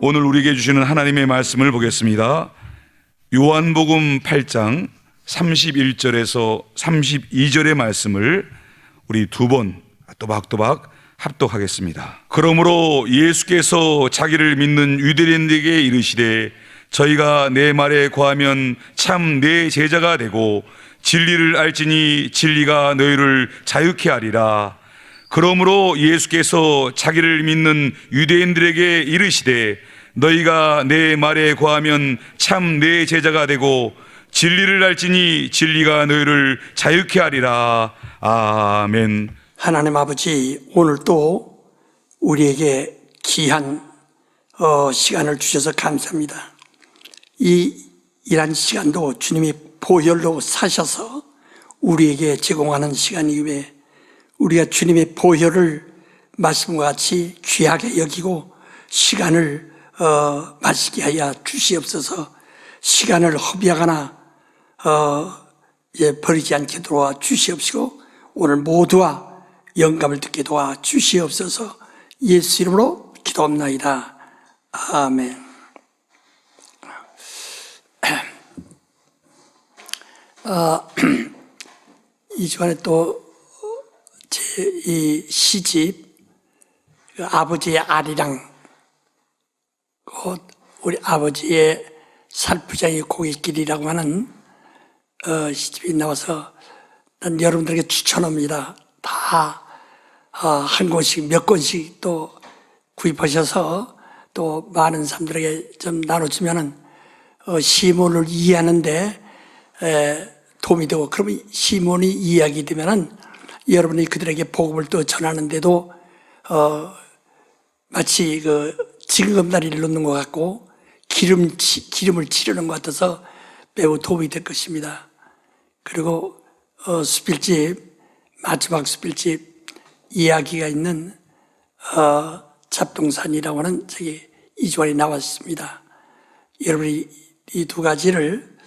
오늘 우리에게 주시는 하나님의 말씀을 보겠습니다. 요한복음 8장 31절에서 32절의 말씀을 우리 두 번 또박또박 합독하겠습니다. 그러므로 예수께서 자기를 믿는 유대인들에게 이르시되 저희가 내 말에 거하면 참 내 제자가 되고 진리를 알지니 진리가 너희를 자유케 하리라. 그러므로 예수께서 자기를 믿는 유대인들에게 이르시되 너희가 내 말에 거하면 참 내 제자가 되고 진리를 알지니 진리가 너희를 자유케 하리라. 아멘. 하나님 아버지, 오늘 또 우리에게 귀한 시간을 주셔서 감사합니다. 이란 시간도 주님이 보혈로 사셔서 우리에게 제공하는 시간이기에 우리가 주님의 보혈을 말씀과 같이 귀하게 여기고 시간을 마시게 하여 주시옵소서. 시간을 허비하거나 버리지 않게 도와 주시옵시고 오늘 모두와 영감을 듣게 도와 주시옵소서. 예수 이름으로 기도합나이다. 아멘. 이 주간에 또 제 이 시집 아버지의 아리랑, 곧 우리 아버지의 살부장의 고갯길이라고 하는 시집이 나와서 난 여러분들에게 추천합니다. 다 한 권씩 몇 권씩 또 구입하셔서 또 많은 사람들에게 좀 나눠주면은 시몬을 이해하는데 도움이 되고, 그러면 시몬이 이해하게 되면은 여러분이 그들에게 복음을 또 전하는데도 마치 그 징검다리를 놓는 것 같고 기름을 치르는 것 같아서 매우 도움이 될 것입니다. 그리고 수필집, 마지막 수필집 이야기가 있는 잡동산이라고 하는 책이 이주안에 나왔습니다. 여러분이 이 두 가지를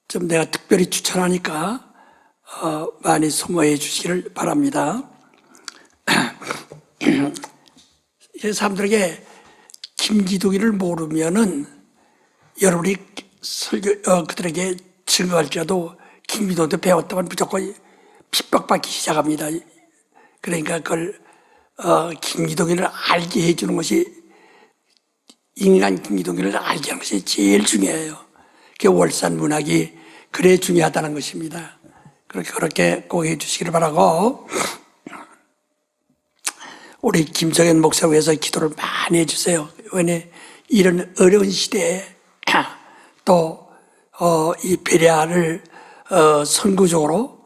좀 내가 특별히 추천하니까 많이 소모해 주시기를 바랍니다. 사람들에게 김기독이를 모르면은 여러분이 그들에게 증거할지라도 김기독도 배웠다면 무조건 핍박받기 시작합니다. 그러니까 그걸 김기독이를 알게 해주는 것이, 인간 김기독이를 알게 하는 것이 제일 중요해요. 그 월산 문학이 그래 중요하다는 것입니다. 그렇게 꼭 해주시기를 바라고, 우리 김정현 목사를 위해서 기도를 많이 해주세요. 왜냐, 이런 어려운 시대에 또 이 베레아를 선구적으로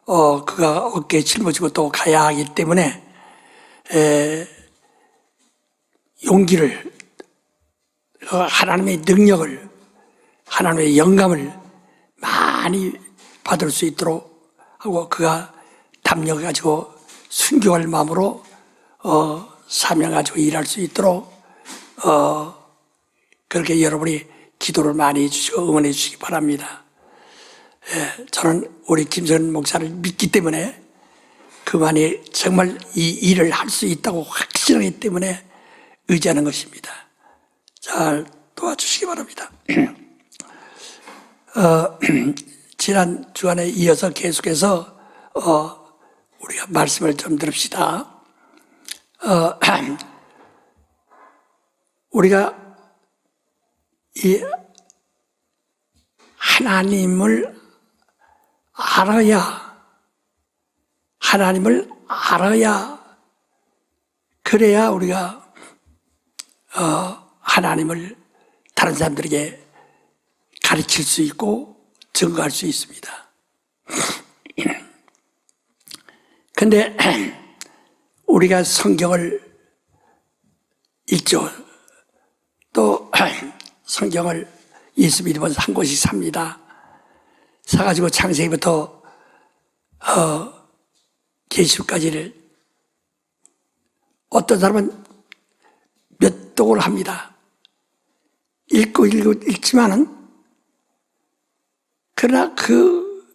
그가 어깨에 짊어지고 또 가야 하기 때문에 용기를, 하나님의 능력을, 하나님의 영감을 많이 받을 수 있도록 하고, 그가 담력을 가지고 순교할 마음으로 사명 가지고 일할 수 있도록 그렇게 여러분이 기도를 많이 해주시고 응원해 주시기 바랍니다. 저는 우리 김선 목사를 믿기 때문에 그만이 정말 이 일을 할 수 있다고 확신하기 때문에 의지하는 것입니다. 잘 도와주시기 바랍니다. 지난 주간에 이어서 계속해서 우리가 말씀을 좀 들읍시다. 우리가 이 하나님을 알아야 그래야 우리가 하나님을 다른 사람들에게 가르칠 수 있고 증거할 수 있습니다. 근데 우리가 성경을 읽죠. 또 성경을 예수 믿으면 한 권씩 삽니다. 사가지고 창세기부터 계시록까지를, 어떤 사람은 몇 독을 합니다. 읽지만은, 그러나 그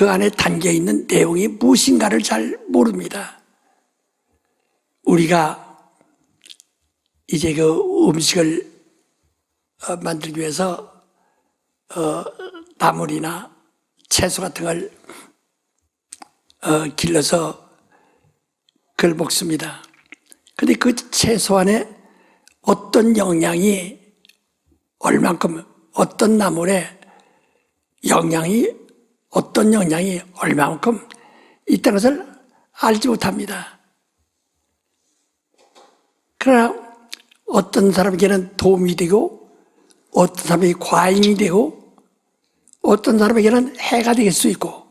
안에 담겨 있는 내용이 무엇인가를 잘 모릅니다. 우리가 이제 그 음식을 만들기 위해서 나물이나 채소 같은 걸 길러서 그걸 먹습니다. 근데 그 채소 안에 어떤 영양이 얼만큼, 어떤 나물에 어떤 영양이 얼만큼 있다는 것을 알지 못합니다. 그러나 어떤 사람에게는 도움이 되고, 어떤 사람에게 과잉이 되고, 어떤 사람에게는 해가 될 수 있고,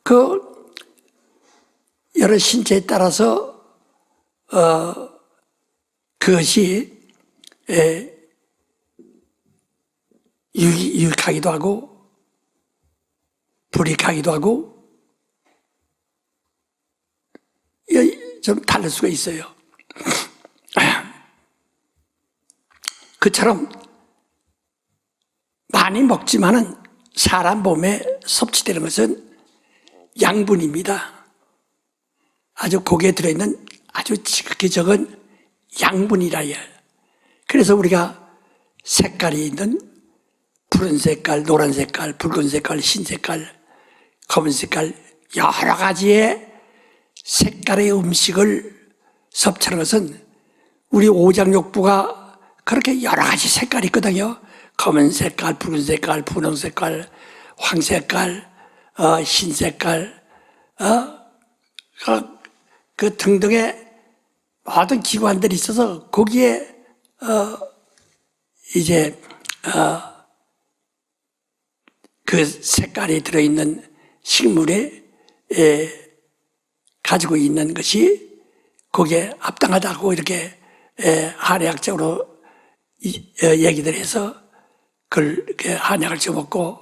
그 여러 신체에 따라서 그것이 유익하기도 하고 불이익하기도 하고 좀 다를 수가 있어요. 그처럼 많이 먹지만은 사람 몸에 섭취되는 것은 양분입니다. 아주 고기에 들어있는 아주 지극히 적은 양분이라요. 그래서 우리가 색깔이 있는 푸른 색깔, 노란 색깔, 붉은 색깔, 흰 색깔, 검은 색깔 여러 가지의 색깔의 음식을 섭취하는 것은 우리 오장육부가 그렇게 여러 가지 색깔이 있거든요. 검은 색깔, 붉은 색깔, 분홍 색깔, 황 색깔, 흰 색깔, 그 등등의 모든 기관들이 있어서 거기에 이제 그 색깔이 들어있는 식물에 가지고 있는 것이 거기에 합당하다고 이렇게 한의학적으로 얘기들 해서 그걸 이렇게 한약을 지어먹고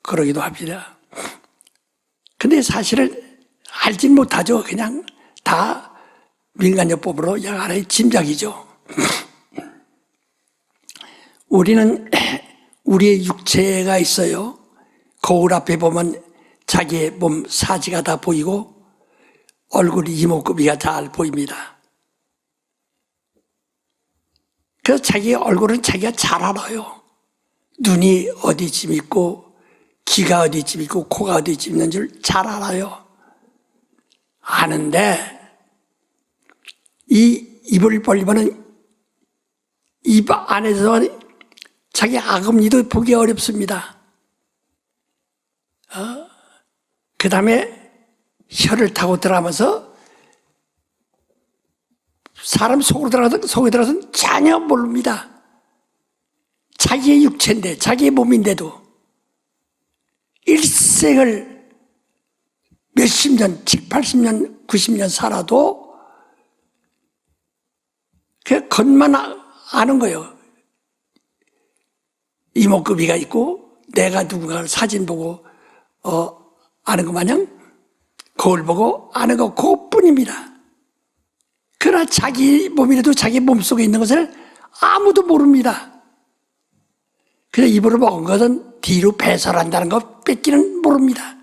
그러기도 합니다. 근데 사실은 알진 못하죠. 그냥 다 민간요법으로 그냥 하나의 짐작이죠. 우리는 우리의 육체가 있어요. 거울 앞에 보면 자기의 몸 사지가 다 보이고 얼굴 이목구비가 잘 보입니다. 그래서 자기 얼굴은 자기가 잘 알아요. 눈이 어디쯤 있고 귀가 어디쯤 있고 코가 어디쯤 있는 줄 잘 알아요. 아는데 이 입을 벌리면은 입 안에서 자기 악음니도 보기 어렵습니다. 그 다음에 혀를 타고 들어가면서 사람 속에 들어가서는 전혀 모릅니다. 자기의 육체인데, 자기의 몸인데도 일생을 몇십 년, 7, 80년, 90년 살아도 그 겉만 아는 거예요. 이목구비가 있고 내가 누군가를 사진 보고 아는 것 마냥 거울 보고 아는 거 그것뿐입니다. 그러나 자기 몸이라도 자기 몸속에 있는 것을 아무도 모릅니다. 그래서 입으로 먹은 것은 뒤로 배설한다는 것 뺏기는 모릅니다.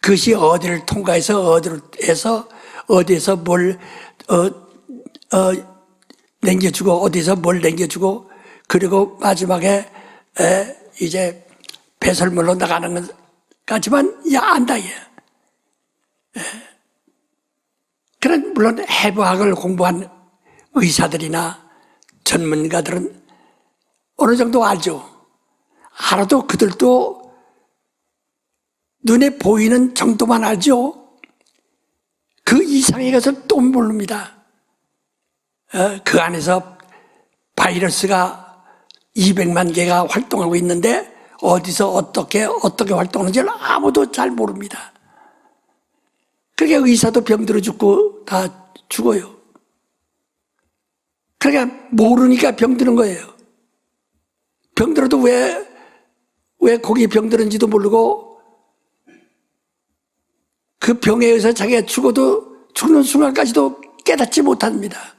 그것이 어디를 통과해서 어디에서 뭘 남겨주고 어디서 뭘 남겨주고 그리고 마지막에 이제 배설물로 나가는 것까지만 안다. 그런 물론 해부학을 공부한 의사들이나 전문가들은 어느 정도 알죠. 알아도 그들도 눈에 보이는 정도만 알죠. 그 이상의 것을 또 모릅니다. 그 안에서 바이러스가 200만 개가 활동하고 있는데 어디서 어떻게 활동하는지 아무도 잘 모릅니다. 그러니까 의사도 병들어 죽고 다 죽어요. 그러니까 모르니까 병드는 거예요. 병들어도 왜 거기 병들은지도 모르고 그 병에 의해서 자기가 죽는 순간까지도 깨닫지 못합니다.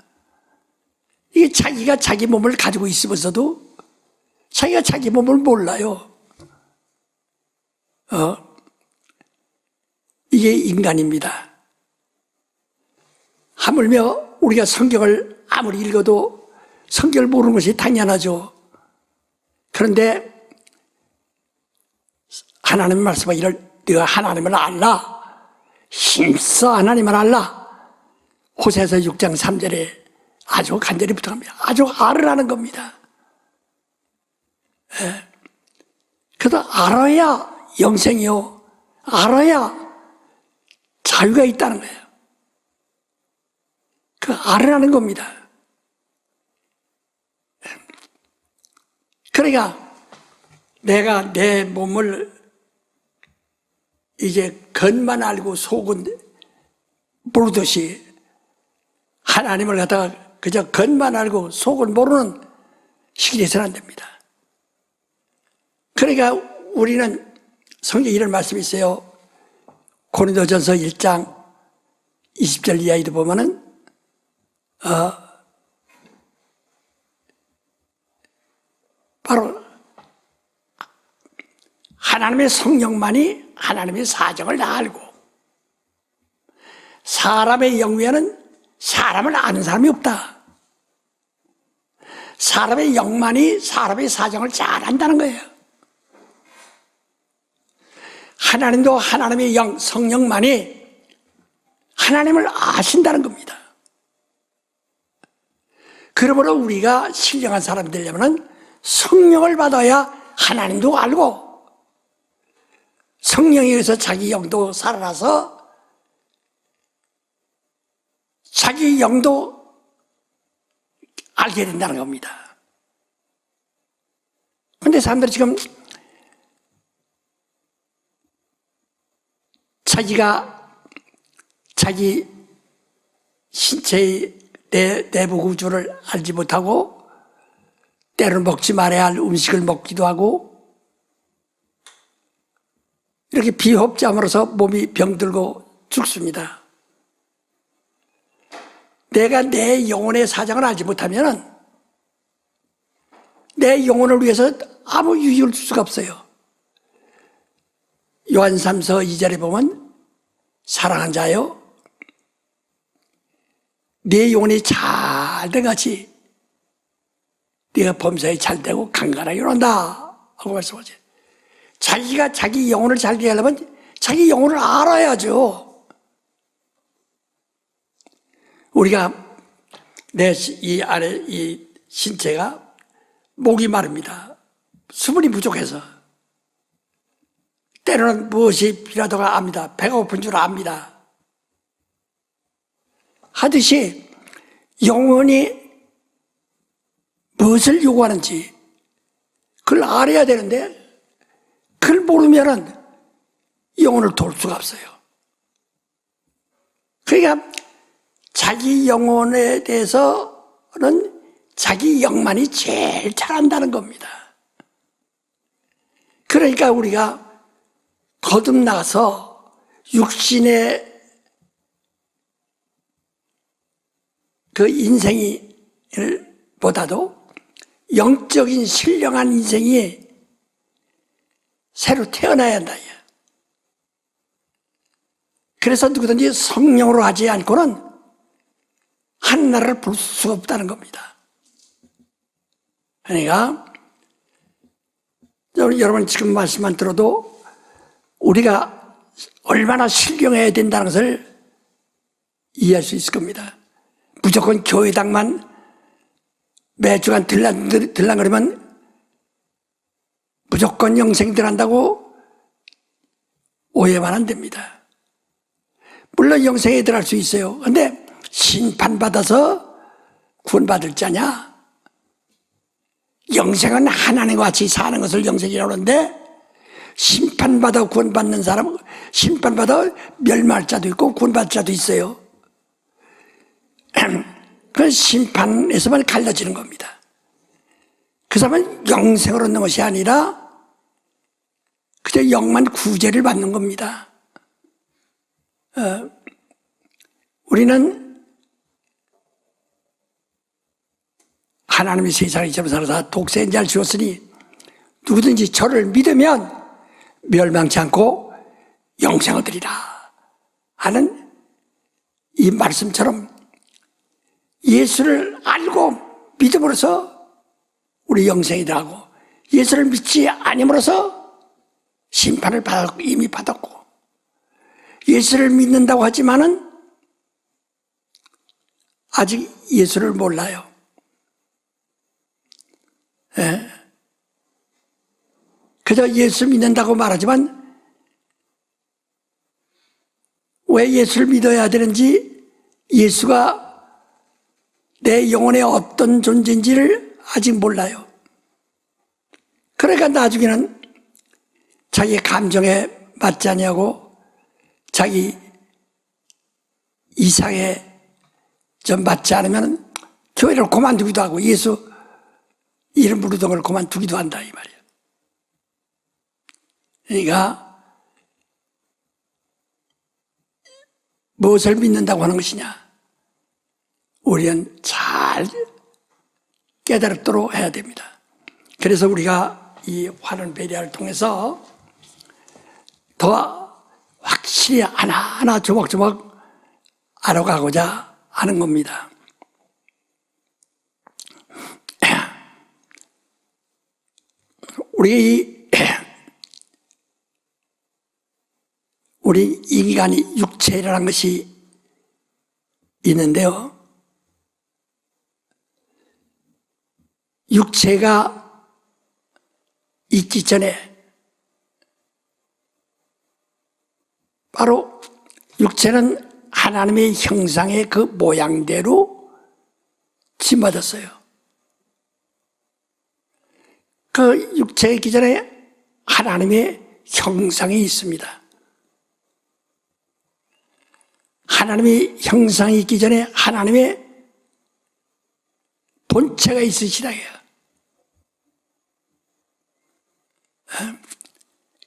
이게 자기가 자기 몸을 가지고 있으면서도 자기가 자기 몸을 몰라요. 이게 인간입니다. 하물며 우리가 성경을 아무리 읽어도 성경을 모르는 것이 당연하죠. 그런데 하나님의 말씀은 이를 네가 하나님을 알라, 힘써 하나님을 알라. 호세아서 6장 3절에 아주 간절히 부탁합니다. 아주 알으라는 겁니다. 예. 그래도 알아야 영생이요, 알아야 자유가 있다는 거예요. 그 알으라는 겁니다. 그러니까 내가 내 몸을 이제 겉만 알고 속은 모르듯이 하나님을 갖다가 그저 겉만 알고 속은 모르는 시기 돼서는 안 됩니다. 그러니까 우리는 성경에 이런 말씀이 있어요. 고린도전서 1장 20절 이하에도 보면은 바로 하나님의 성령만이 하나님의 사정을 다 알고, 사람의 영위에는 사람을 아는 사람이 없다. 사람의 영만이 사람의 사정을 잘 안다는 거예요. 하나님도 하나님의 영, 성령만이 하나님을 아신다는 겁니다. 그러므로 우리가 신령한 사람이 되려면 성령을 받아야 하나님도 알고, 성령에 의해서 자기 영도 살아나서 자기 영도 알게 된다는 겁니다. 그런데 사람들이 지금 자기 신체의 내부 구조를 알지 못하고 때로는 먹지 말아야 할 음식을 먹기도 하고, 이렇게 비호흡잠으로서 몸이 병들고 죽습니다. 내가 내 영혼의 사정을 알지 못하면 내 영혼을 위해서 아무 유익을 줄 수가 없어요. 요한 3서 2절에 보면 사랑한 자여, 내 영혼이 잘 돼같이 네가 범사에 잘 되고 강건하게 일어난다 하고 말씀하죠. 자기가 자기 영혼을 잘 되게 하려면 자기 영혼을 알아야죠. 우리가 이 안에 이 신체가 목이 마릅니다. 수분이 부족해서. 때로는 무엇이 필요하다고 압니다. 배가 고픈 줄 압니다. 하듯이 영혼이 무엇을 요구하는지 그걸 알아야 되는데, 그걸 모르면은 영혼을 도울 수가 없어요. 그러니까 자기 영혼에 대해서는 자기 영만이 제일 잘 안다는 겁니다. 그러니까 우리가 거듭나서 육신의 그 인생이 보다도 영적인 신령한 인생이 새로 태어나야 한다. 그래서 누구든지 성령으로 하지 않고는 하나님을 볼 수가 없다는 겁니다. 그러니까 여러분 지금 말씀만 들어도 우리가 얼마나 신령해야 된다는 것을 이해할 수 있을 겁니다. 무조건 교회당만 매주간 들락거리면 무조건 영생들 한다고 오해만 안 됩니다. 물론 영생에 들어갈 수 있어요. 그런데 심판받아서 구원받을 자냐? 영생은 하나님과 같이 사는 것을 영생이라고 하는데, 심판받아 구원받는 사람은 심판받아 멸망할 자도 있고 구원받을 자도 있어요. 그 심판에서만 갈라지는 겁니다. 그 사람은 영생을 얻는 것이 아니라 그저 영만 구제를 받는 겁니다. 우리는 하나님이 세상을 이처럼 살아서 독생자를 주었으니 누구든지 저를 믿으면 멸망치 않고 영생을 얻으리라 하는 이 말씀처럼 예수를 알고 믿음으로써 우리 영생이다 하고, 예수를 믿지 아님으로써 심판을 이미 받았고, 예수를 믿는다고 하지만은 아직 예수를 몰라요. 예. 그저 예수 믿는다고 말하지만 왜 예수를 믿어야 되는지, 예수가 내 영혼의 어떤 존재인지를 아직 몰라요. 그러니까 나중에는 자기 감정에 맞지 않냐고, 자기 이상에 좀 맞지 않으면 교회를 그만두기도 하고 예수 이름 부르던 걸 그만두기도 한다 이 말이에요. 그러니까 무엇을 믿는다고 하는 것이냐, 우리는 잘 깨달도록 해야 됩니다. 그래서 우리가 이 환원 배려를 통해서 더 확실히 하나하나 조목조목 알아가고자 하는 겁니다. 우리 인간이 육체라는 것이 있는데요. 육체가 있기 전에 바로 육체는 하나님의 형상의 그 모양대로 짓받았어요. 그 육체에 있기 전에 하나님의 형상이 있습니다. 하나님의 형상이 있기 전에 하나님의 본체가 있으시다.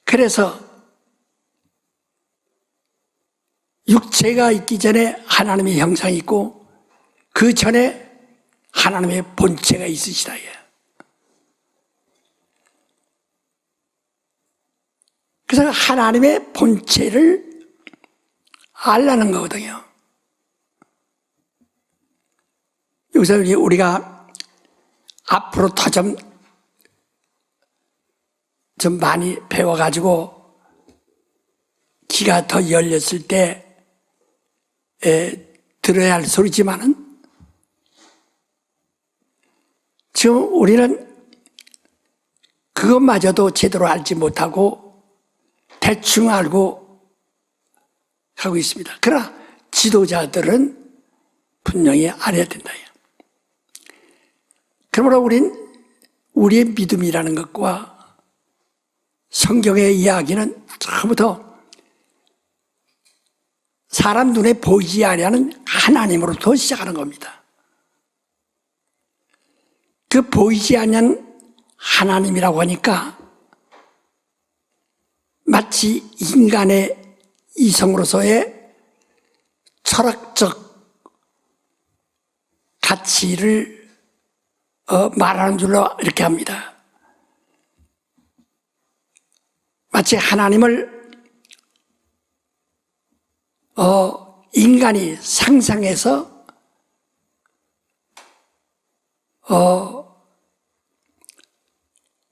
그래서 육체가 있기 전에 하나님의 형상이 있고 그 전에 하나님의 본체가 있으시다. 그래서 하나님의 본체를 알라는 거거든요. 여기서 우리가 앞으로 더 좀 많이 배워가지고 귀가 더 열렸을 때 들어야 할 소리지만은 지금 우리는 그것마저도 제대로 알지 못하고 대충 알고 하고 있습니다. 그러나 지도자들은 분명히 알아야 된다. 그러므로 우리의 믿음이라는 것과 성경의 이야기는 처음부터 사람 눈에 보이지 아니하는 하나님으로부터 시작하는 겁니다. 그 보이지 않는 하나님이라고 하니까 마치 인간의 이성으로서의 철학적 가치를 말하는 줄로 이렇게 합니다. 마치 하나님을 인간이 상상해서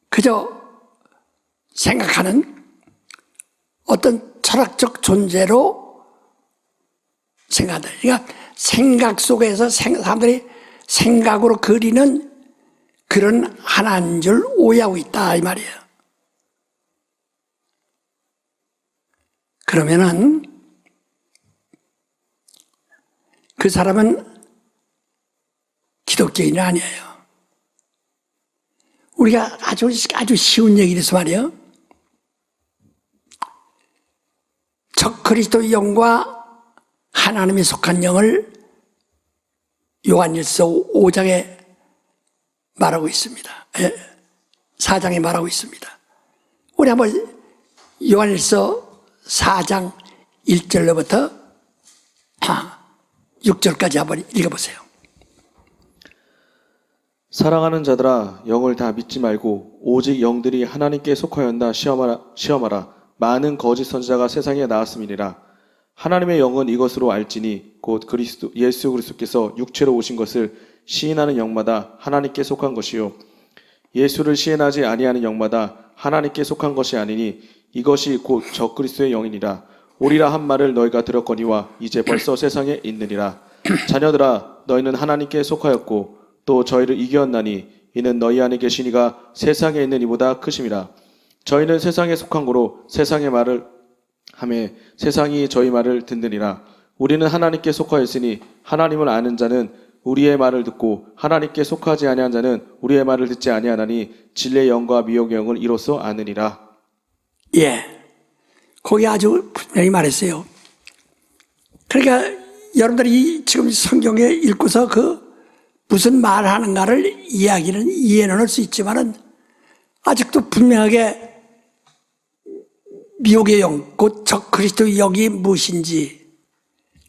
그저 생각하는 어떤 철학적 존재로 생각한다. 그러니까 생각 속에서 사람들이 생각으로 그리는 그런 하나인 줄 오해하고 있다 이 말이에요. 그러면은 그 사람은 기독교인이 아니에요. 우리가 아주 쉬운 얘기를 해서 말이에요. 적 그리스도의 영과 하나님이 속한 영을 요한일서 5장에 말하고 있습니다. 4장에 말하고 있습니다. 우리 한번 요한일서 4장 1절로부터 6절까지 한번 읽어보세요. 사랑하는 자들아, 영을 다 믿지 말고 오직 영들이 하나님께 속하였나 시험하라. 많은 거짓 선지자가 세상에 나왔음이니라. 하나님의 영은 이것으로 알지니 곧 그리스도 예수 그리스도께서 육체로 오신 것을 시인하는 영마다 하나님께 속한 것이요 예수를 시인하지 아니하는 영마다 하나님께 속한 것이 아니니 이것이 곧 적그리스도의 영이니라. 오리라 한 말을 너희가 들었거니와 이제 벌써 세상에 있느니라. 자녀들아 너희는 하나님께 속하였고 또 저희를 이겼나니 이는 너희 안에 계신 이가 세상에 있는 이보다 크심이라. 저희는 세상에 속한 거로 세상의 말을 하며 세상이 저희 말을 듣느니라. 우리는 하나님께 속하였으니 하나님을 아는 자는 우리의 말을 듣고 하나님께 속하지 아니한 자는 우리의 말을 듣지 아니하나니 진리의 영과 미혹의 영을 이로써 아느니라. 예, 거기 아주 분명히 말했어요. 그러니까 여러분들이 지금 성경에 읽고서 그 무슨 말하는가를 이해는 할 수 있지만은 아직도 분명하게 미혹의 영, 곧 적그리스도의 영이 무엇인지,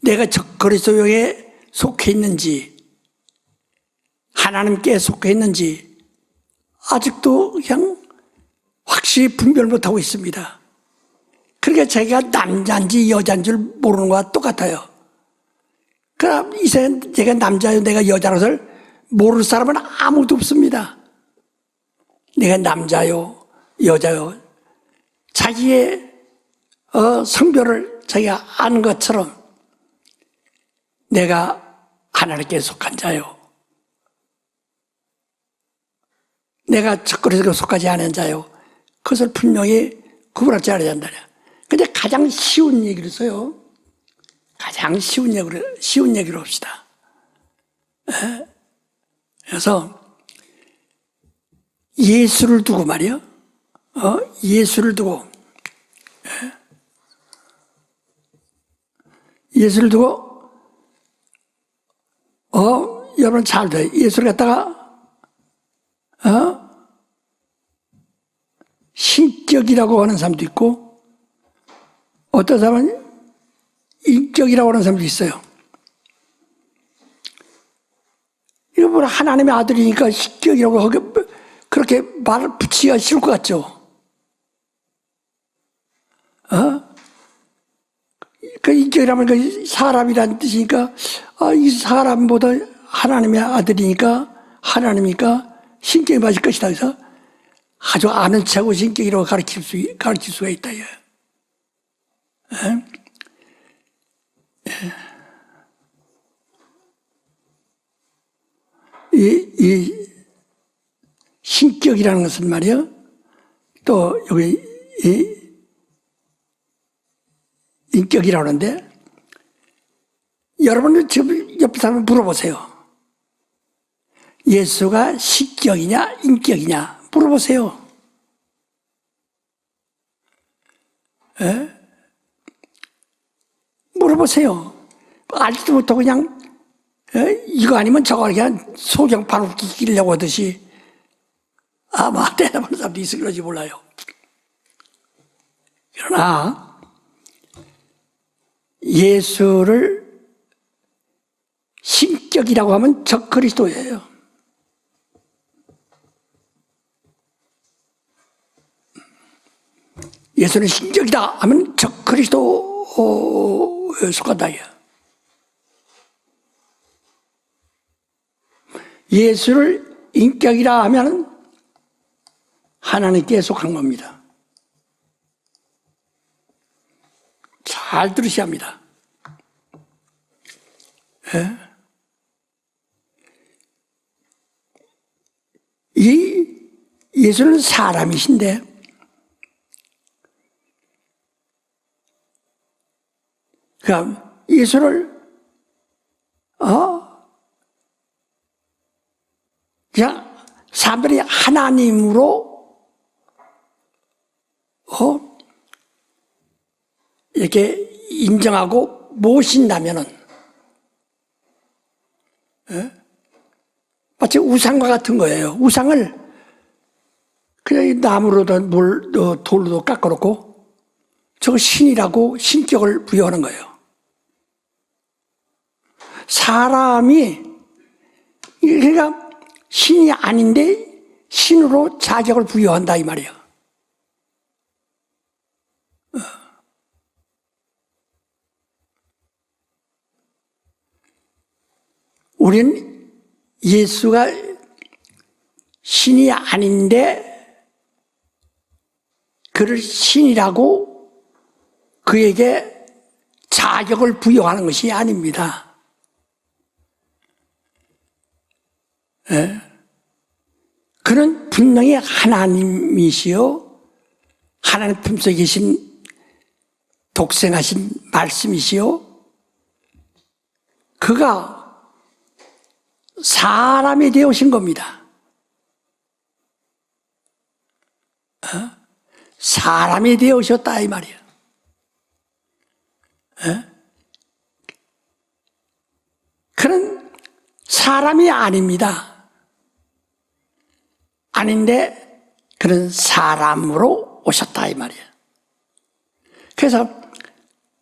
내가 적그리스도의 영에 속해 있는지, 하나님께 속해 있는지 아직도 그냥 확실히 분별 못하고 있습니다. 그러니까 자기가 남자인지 여자인 줄 모르는 거와 똑같아요. 그럼 이 세상에 제가 남자요 내가 여자라서 모를 사람은 아무도 없습니다. 내가 남자요 여자요 자기의 성별을 자기가 아는 것처럼 내가 하나님께 속한 자요 내가 적그리스도에 속하지 않은 자요 그것을 분명히 구분할 줄 알아야 한다. 근데 가장 쉬운 얘기를 써요. 가장 쉬운 얘기로 합시다. 그래서 예수를 두고 말이요. 예수를 두고 예수를 두고 여러분 잘 돼. 예수를 갖다가 신격이라고 하는 사람도 있고 어떤 사람은 인격이라고 하는 사람도 있어요. 이거 뭐 하나님의 아들이니까 신격이라고 하기 그렇게 말을 붙이기가 쉬울 것 같죠. 그 인격이라면 그 사람이라는 뜻이니까 이 사람보다 하나님의 아들이니까 하나님이니까 신격이 맞을 것이다. 그래서 아주 아는 척하고 신격이라고 가르칠 수가 있다. 이 신격이라는 것은 말이요. 또 여기 인격이라고 하는데 여러분은 지금 옆에 사람 물어보세요. 예수가 신격이냐 인격이냐 물어보세요. 물어보세요. 알지도 못하고 그냥 이거 아니면 저거 그냥 소경 바로 끼려고 하듯이 아마 대답하는 사람도 있을 그런지 몰라요. 그러나 예수를 신격이라고 하면 적그리스도예요. 예수는 신격이다 하면 적그리스도에 속한다. 예수를 인격이라 하면 하나님께 속한 겁니다. 잘 들으셔야 합니다. 이 예수는 사람이신데 그럼 예수를 그냥 사람들이 하나님으로 이렇게 인정하고 모신다면은 마치 우상과 같은 거예요. 우상을 그냥 나무로도 돌로도 깎아놓고 저거 신이라고 신격을 부여하는 거예요. 사람이 그러니까 신이 아닌데 신으로 자격을 부여한다 이 말이에요. 우리는 예수가 신이 아닌데 그를 신이라고 그에게 자격을 부여하는 것이 아닙니다. 예? 그는 분명히 하나님이시요 하나님 품속에 계신 독생하신 말씀이시요 그가 사람이 되어 오신 겁니다. 사람이 되어 오셨다 이 말이야. 그는 사람이 아닙니다. 아닌데 그는 사람으로 오셨다 이 말이야. 그래서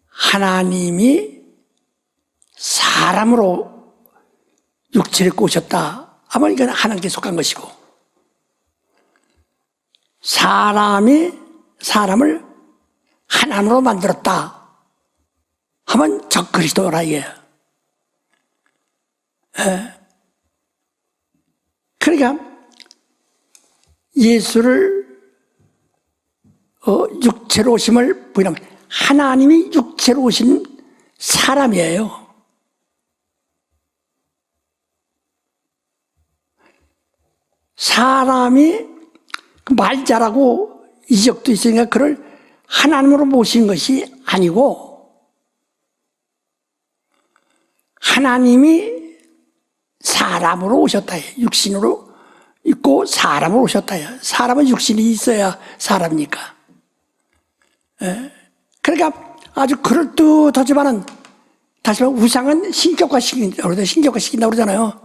하나님이 사람으로 육체를 꼬셨다 하면 이건 하나님께 속한 것이고, 사람이 사람을 하나님으로 만들었다 하면 적그리스도라 이게요. 그러니까 예수를 육체로 오심을 부인하면 하나님이 육체로 오신 사람이에요. 사람이 말 잘하고 이적도 있으니까 그를 하나님으로 모신 것이 아니고 하나님이 사람으로 오셨다. 육신으로 있고 사람으로 오셨다. 사람은 육신이 있어야 사람이니까. 그러니까 아주 그럴듯하지만은 다시 말해 우상은 신격화시킨다고 그러잖아요.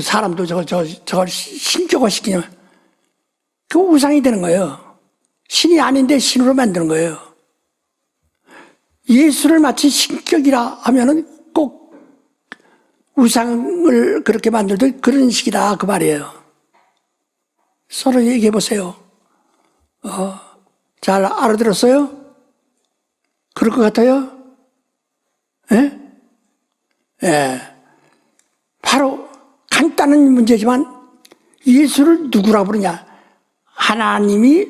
사람도 저걸 신격화시키냐면 그 우상이 되는 거예요. 신이 아닌데 신으로 만드는 거예요. 예수를 마치 신격이라 하면은 꼭 우상을 그렇게 만들던 그런 식이다 그 말이에요. 서로 얘기해 보세요. 잘 알아들었어요? 그럴 것 같아요? 예? 예. 바로 간단한 문제지만 예수를 누구라고 부르냐? 하나님이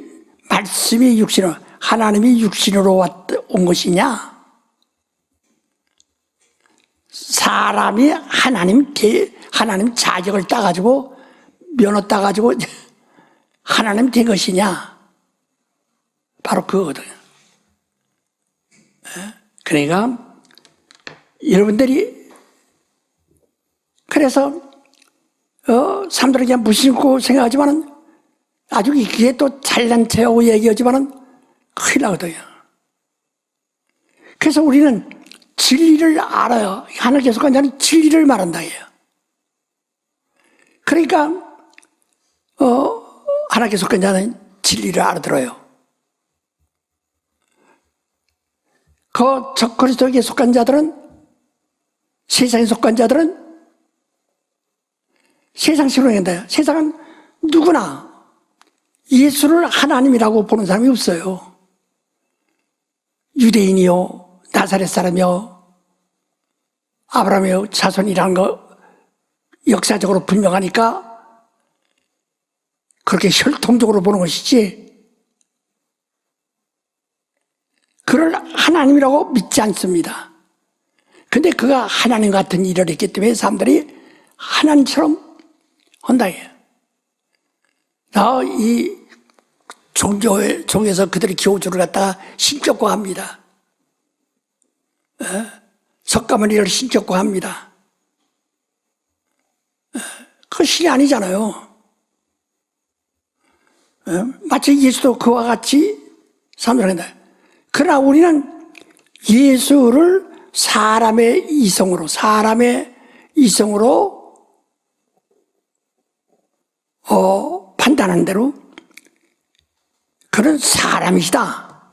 말씀이 육신으로, 하나님이 육신으로 온 것이냐? 사람이 하나님 자격을 따가지고 면허 따가지고 하나님 된 것이냐? 바로 그거거든요. 그러니까 여러분들이 그래서 사람들은 그냥 무심코 생각하지만은 아주 이게 또 잘난 체하고 얘기하지만은 큰일 나거든요. 그래서 우리는 진리를 알아요. 하나님께 속한 자는 진리를 말한다 해요. 그러니까 하나님께 속한 자는 진리를 알아들어요. 그 적그리스도에게 속한 자들은, 세상에 속한 자들은 세상식으로 행한다. 세상은 누구나 예수를 하나님이라고 보는 사람이 없어요. 유대인이요, 나사렛 사람이요, 아브라함의 자손이라는 거 역사적으로 분명하니까 그렇게 혈통적으로 보는 것이지, 그를 하나님이라고 믿지 않습니다. 근데 그가 하나님 같은 일을 했기 때문에 사람들이 하나님처럼 한다. 이 종에서 그들이 교주를 갖다가 신격화합니다. 석가모니를 신격화합니다. 그거 신이 아니잖아요. 마치 예수도 그와 같이 사람들을 한다. 그러나 우리는 예수를 사람의 이성으로 판단한 대로 그는 사람이시다.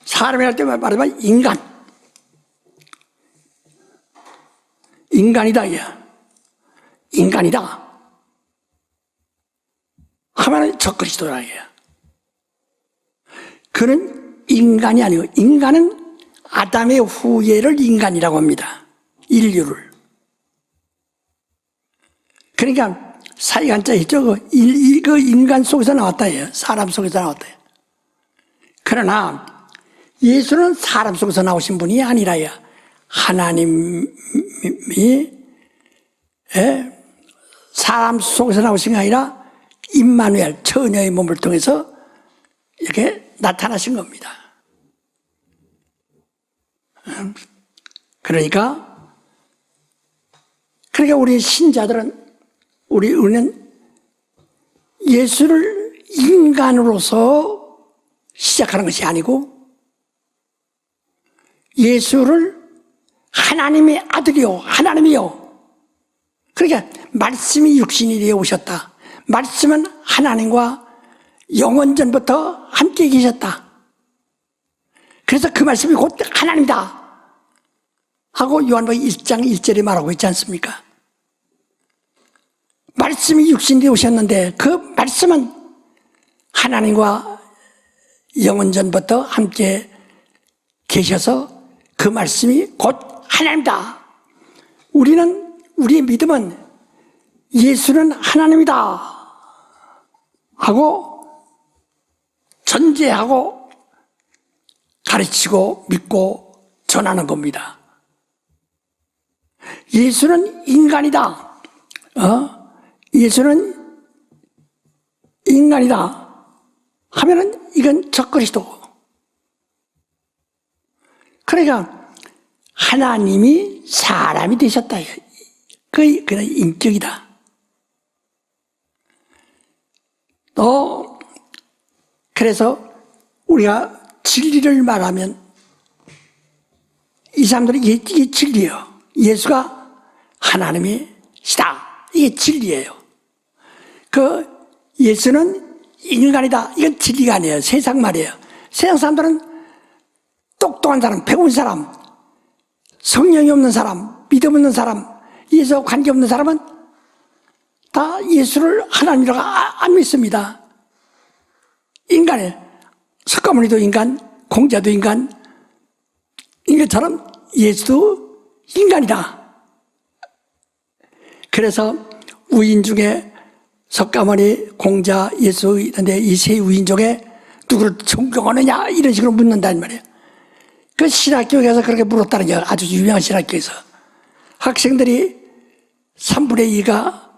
사람이랄 때 말하면 인간이다. 인간이다 하면 적그리스도라. 그는 인간이 아니고, 인간은 아담의 후예를 인간이라고 합니다. 인류를. 그러니까 사이간자 있죠. 그 인간 속에서 나왔다 해요. 사람 속에서 나왔다 해요. 그러나 예수는 사람 속에서 나오신 분이 아니라요. 하나님이 사람 속에서 나오신 게 아니라 임마누엘 처녀의 몸을 통해서 이렇게 나타나신 겁니다. 그러니까 우리 신자들은 우리는 예수를 인간으로서 시작하는 것이 아니고 예수를 하나님의 아들이요 하나님이요. 그러니까 말씀이 육신이 되어 오셨다. 말씀은 하나님과 영원전부터 함께 계셨다. 그래서 그 말씀이 곧 하나님이다 하고 요한복음 1장 1절에 말하고 있지 않습니까? 말씀이 육신이 되어 오셨는데 그 말씀은 하나님과 영원전부터 함께 계셔서 그 말씀이 곧 하나님이다. 우리의 믿음은 예수는 하나님이다 하고 전제하고 가르치고 믿고 전하는 겁니다. 예수는 인간이다. 예수는 인간이다 하면은 이건 적그리스도고. 그러니까 하나님이 사람이 되셨다. 그냥 인격이다. 또 그래서 우리가 진리를 말하면 이 사람들이 이게 진리예요. 예수가 하나님이시다. 이게 진리예요. 그 예수는 인간이다. 이건 진리가 아니에요. 세상 말이에요. 세상 사람들은 똑똑한 사람, 배운 사람, 성령이 없는 사람, 믿음 없는 사람, 예수와 관계없는 사람은 다 예수를 하나님이라고 안 믿습니다. 인간이에요. 석가모니도 인간, 공자도 인간, 인간처럼 예수도 인간이다. 그래서 우인 중에 석가모니, 공자, 예수 있는데 이 세 우인 중에 누구를 존경하느냐 이런 식으로 묻는단 말이에요. 그 신학교에서 그렇게 물었다는 게 아주 유명한 신학교에서 학생들이 3분의 2가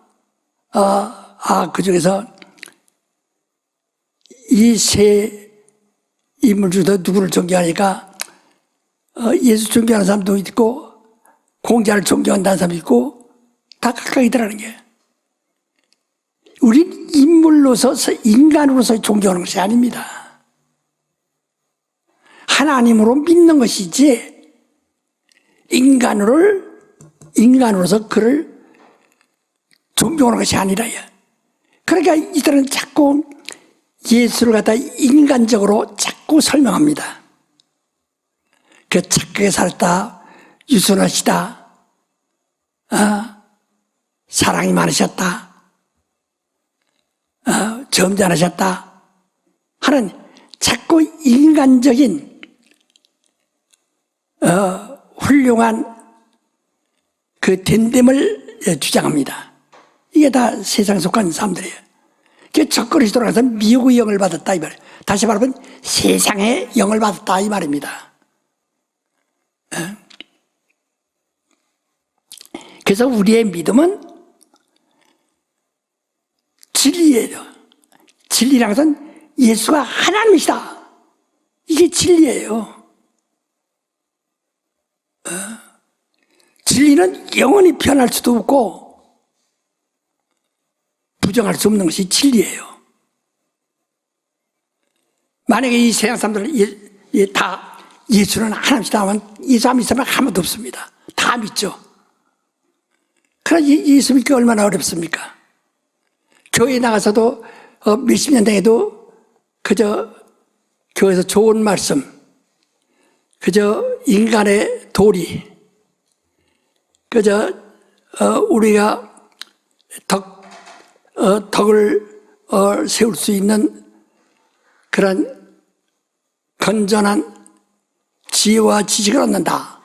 그 중에서 이 세 인물 중에서 누구를 존경하니까 예수 존경하는 사람도 있고 공자를 존경한다는 사람도 있고 다 각각이더라는 게. 우린 인물로서 인간으로서 존경하는 것이 아닙니다. 하나님으로 믿는 것이지 인간으로서 그를 존경하는 것이 아니라요. 그러니까 이들은 자꾸 예수를 갖다 인간적으로 자꾸 설명합니다. 그 착하게 살다, 유순하시다, 사랑이 많으셨다, 점잖으셨다 하는 자꾸 인간적인 훌륭한 그 됨됨을 주장합니다. 이게 다 세상 속한 사람들이에요. 그 적그리스도로 가서 미혹의 영을 받았다 이 말이에요. 다시 말하면 세상의 영을 받았다 이 말입니다. 그래서 우리의 믿음은 진리예요. 진리라는 것은 예수가 하나님이시다. 이게 진리예요. 진리는 영원히 변할 수도 없고 부정할 수 없는 것이 진리예요. 만약에 이 세상 사람들은 다 예수는 하나님이시다 하면 예수 안 믿으면 아무도 없습니다. 다 믿죠. 그러나 예수 믿기 얼마나 어렵습니까? 교회에 나가서도 몇십 년 당해도 그저 교회에서 좋은 말씀, 그저 인간의 도리, 그저 우리가 덕을 세울 수 있는 그런 건전한 지혜와 지식을 얻는다.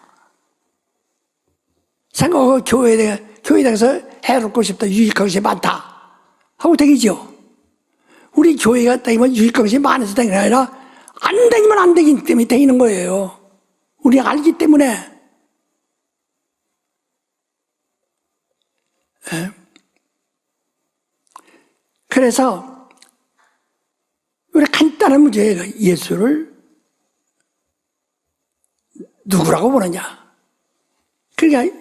생각하고 교회에 대해서 해롭고 싶다, 유익한 것이 많다 하고 되겠죠. 우리 교회가 되면 유익한 것이 많아서 되는 게 아니라 안 되면 안 되기 때문에 되는 거예요. 우리가 알기 때문에. 그래서 우리 간단한 문제예요. 예수를 누구라고 보느냐. 그러니까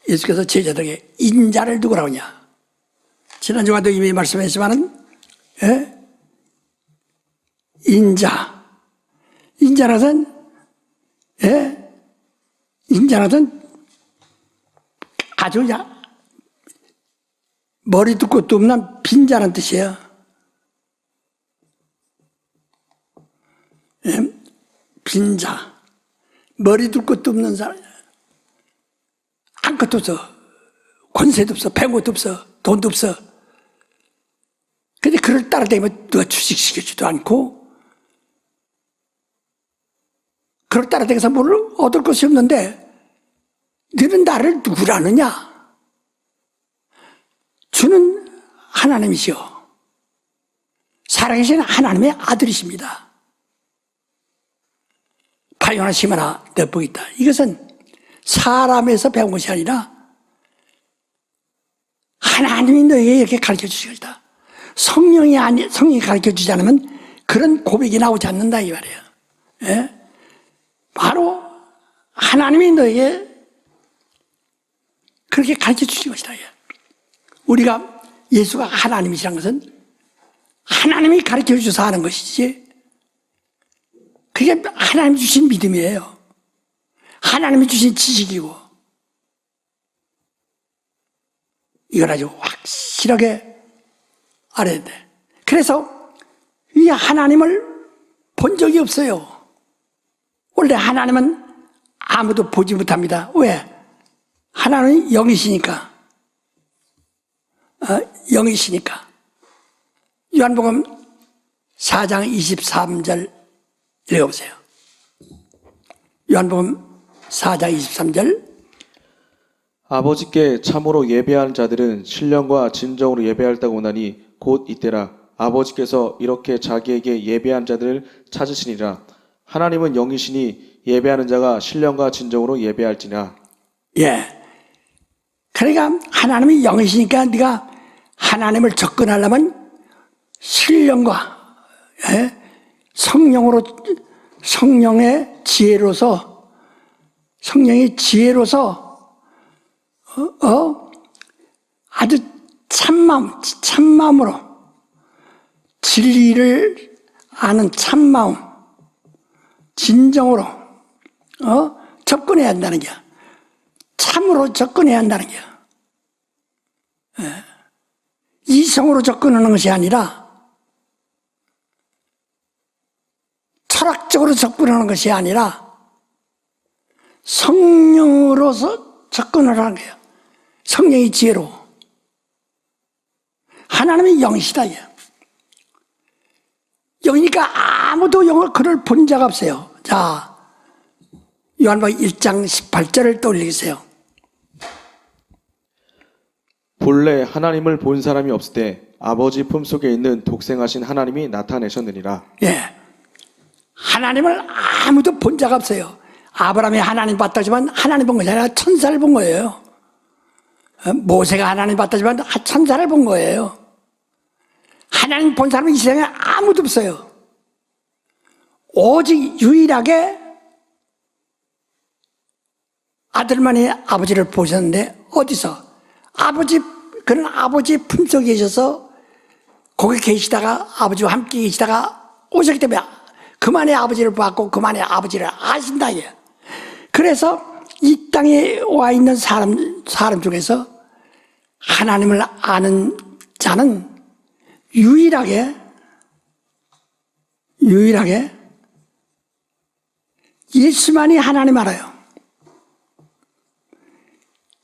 예수께서 제자들에게 인자를 누구라고 하냐. 지난주에도 이미 말씀했지만은 인자라든 아주 머리도 끝도 없는 빈자란 뜻이에요. 빈자. 머리도 끝도 없는 사람. 아무것도 없어. 권세도 없어. 배고도 없어. 돈도 없어. 근데 그를 따라다니면 누가 주식시키지도 않고, 그를 따라다니면서 뭘 얻을 것이 없는데, 너는 나를 누구라느냐? 주는 하나님이시오. 살아계신 하나님의 아들이십니다. 파요나 심하나 엿보겠다. 이것은 사람에서 배운 것이 아니라 하나님이 너에게 이렇게 가르쳐 주시겠다. 성령이 가르쳐 주지 않으면 그런 고백이 나오지 않는다 이 말이에요. 예? 바로 하나님이 너에게 그렇게 가르쳐 주신 것이다. 우리가 예수가 하나님이시란 것은 하나님이 가르쳐 주셔서 하는 것이지, 그게 하나님이 주신 믿음이에요. 하나님이 주신 지식이고, 이걸 아주 확실하게 알아야 돼. 그래서 이 하나님을 본 적이 없어요. 원래 하나님은 아무도 보지 못합니다. 왜? 하나님은 영이시니까. 영이시니까. 요한복음 4장 23절 읽어보세요. 요한복음 4장 23절. 아버지께 참으로 예배하는 자들은 신령과 진정으로 예배할다고 하나니 곧 이때라. 아버지께서 이렇게 자기에게 예배하는 자들을 찾으시니라. 하나님은 영이시니 예배하는 자가 신령과 진정으로 예배할지니라. 예. 그러니까 하나님이 영이시니까 네가 하나님을 접근하려면 신령과 성령으로, 성령의 지혜로서 아주 참마음으로 진리를 아는 참마음, 진정으로 접근해야 한다는 거야. 참으로 접근해야 한다는 거야. 이성으로 접근하는 것이 아니라, 철학적으로 접근하는 것이 아니라 성령으로서 접근을 하는 거예요. 성령의 지혜로. 하나님의 영이시다. 영이니까 아무도 그를 본 자가 없어요. 자, 요한복음 1장 18절을 또 읽으세요. 본래 하나님을 본 사람이 없을 때 아버지 품속에 있는 독생하신 하나님이 나타내셨느니라. 예. 하나님을 아무도 본 자가 없어요. 아브라함이 하나님 봤다지만 하나님 본 것이 아니라 천사를 본 거예요. 모세가 하나님 봤다지만 천사를 본 거예요. 하나님 본 사람은 이 세상에 아무도 없어요. 오직 유일하게 아들만이 아버지를 보셨는데, 어디서? 그는 아버지 품속에 계셔서 거기 계시다가 아버지와 함께 계시다가 오셨기 때문에 그만의 아버지를 봤고 그만의 아버지를 아신다. 그래서 이 땅에 와 있는 사람 중에서 하나님을 아는 자는 유일하게 예수만이 하나님 알아요.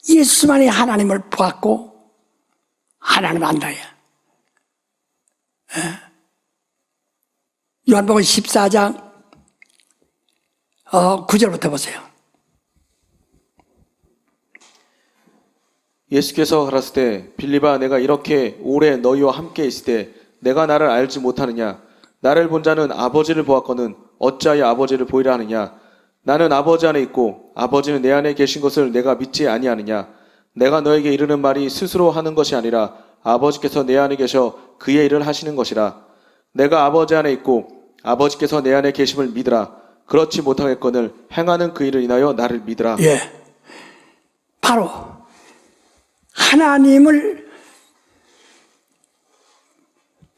예수만이 하나님을 보았고 하나님을 안다. 요한복음 14장 9절부터 보세요. 예수께서 가라사대 빌립아 내가 이렇게 오래 너희와 함께 있을 때 내가 나를 알지 못하느냐 나를 본 자는 아버지를 보았거늘 어찌하여 아버지를 보이라 하느냐 나는 아버지 안에 있고 아버지는 내 안에 계신 것을 내가 믿지 아니하느냐 내가 너에게 이르는 말이 스스로 하는 것이 아니라 아버지께서 내 안에 계셔 그의 일을 하시는 것이라 내가 아버지 안에 있고 아버지께서 내 안에 계심을 믿으라 그렇지 못하겠거늘 행하는 그 일을 인하여 나를 믿으라. 예, 바로 하나님을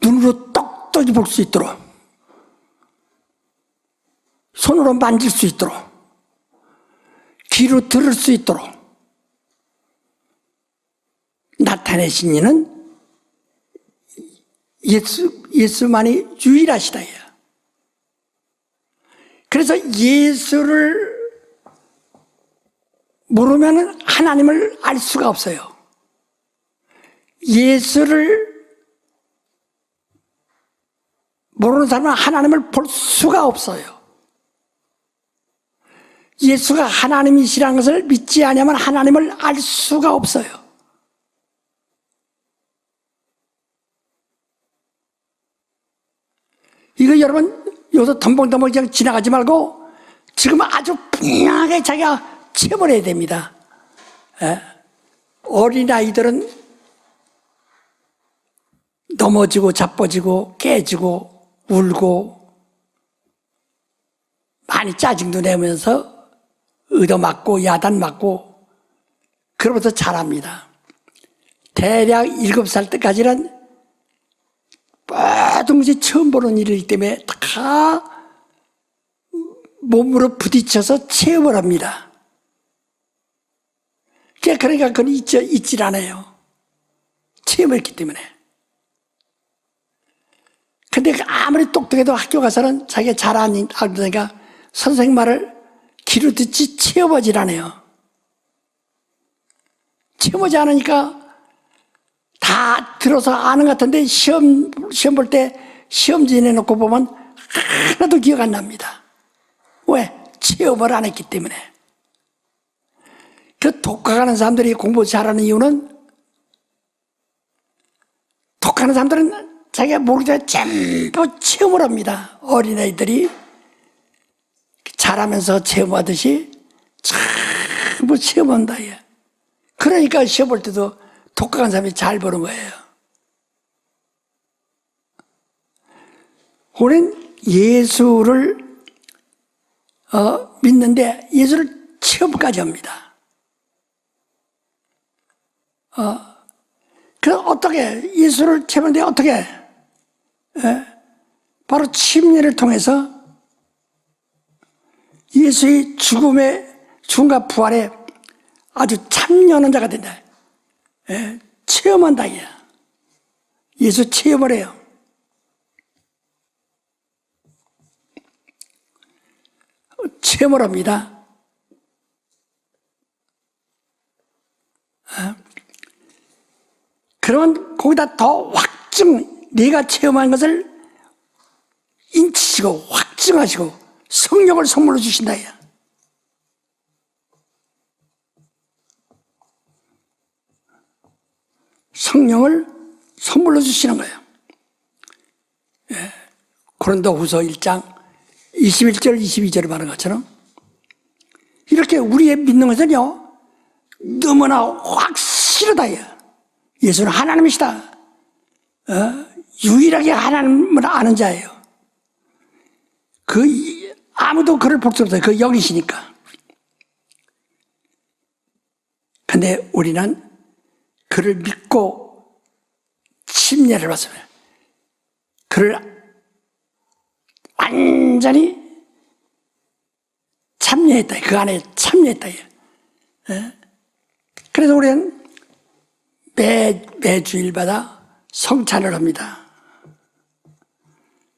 눈으로 똑똑히 볼 수 있도록, 손으로 만질 수 있도록, 귀로 들을 수 있도록 나타내신 이는 예수만이 유일하시다. 그래서 예수를 모르면 하나님을 알 수가 없어요. 예수를 모르는 사람은 하나님을 볼 수가 없어요. 예수가 하나님이시라는 것을 믿지 않으면 하나님을 알 수가 없어요. 이거 여러분 여기서 덤벙덤벙 그냥 지나가지 말고 지금 아주 분명하게 자기가 체험을 해야 됩니다. 어린아이들은 넘어지고 자빠지고 깨지고 울고 많이 짜증도 내면서 얻어맞고 야단맞고 그러면서 자랍니다. 대략 7살 때까지는 모든 것이 처음 보는 일이기 때문에 다 몸으로 부딪혀서 체험을 합니다. 그러니까 그건 잊질 않아요. 체험했기 때문에. 근데 아무리 똑똑해도 학교 가서는 자기가 잘 아니까 선생님 말을 귀로 듣지 체험하질 않아요. 체험하지 않으니까 다 들어서 아는 것 같은데 시험 볼 때 시험지 내놓고 보면 하나도 기억 안 납니다. 왜? 체험을 안 했기 때문에. 그 독학하는 사람들이 공부 잘하는 이유는 독학하는 사람들은 자기가 모르기 전에 전부 체험을 합니다. 어린아이들이 잘하면서 체험하듯이 전부 체험한다. 그러니까 시험 볼 때도 독학한 사람이 잘 보는 거예요. 우리는 예수를 믿는데 예수를 체험까지 합니다. 그래서 어떻게 예수를 체험하는데 어떻게 바로 침례를 통해서 예수의 죽음과 부활에 아주 참여하는 자가 된다. 체험한다. 예수 체험을 해요. 체험을 합니다. 그러면 거기다 더 네가 체험한 것을 인치시고 확증하시고 성령을 선물로 주신다. 성령을 선물로 주시는 거예요. 고린도후서 1장 21절 22절에 말한 것처럼 이렇게 우리의 믿는 것은요 너무나 확실하다. 예수는 하나님이시다. 유일하게 하나님을 아는 자예요. 아무도 그를 볼 수 없어요. 그 영이시니까. 근데 우리는 그를 믿고 침례를 받습니다. 그를 완전히 참여했다. 그 안에 참여했다. 그래서 우리는 매주일마다 성찬을 합니다.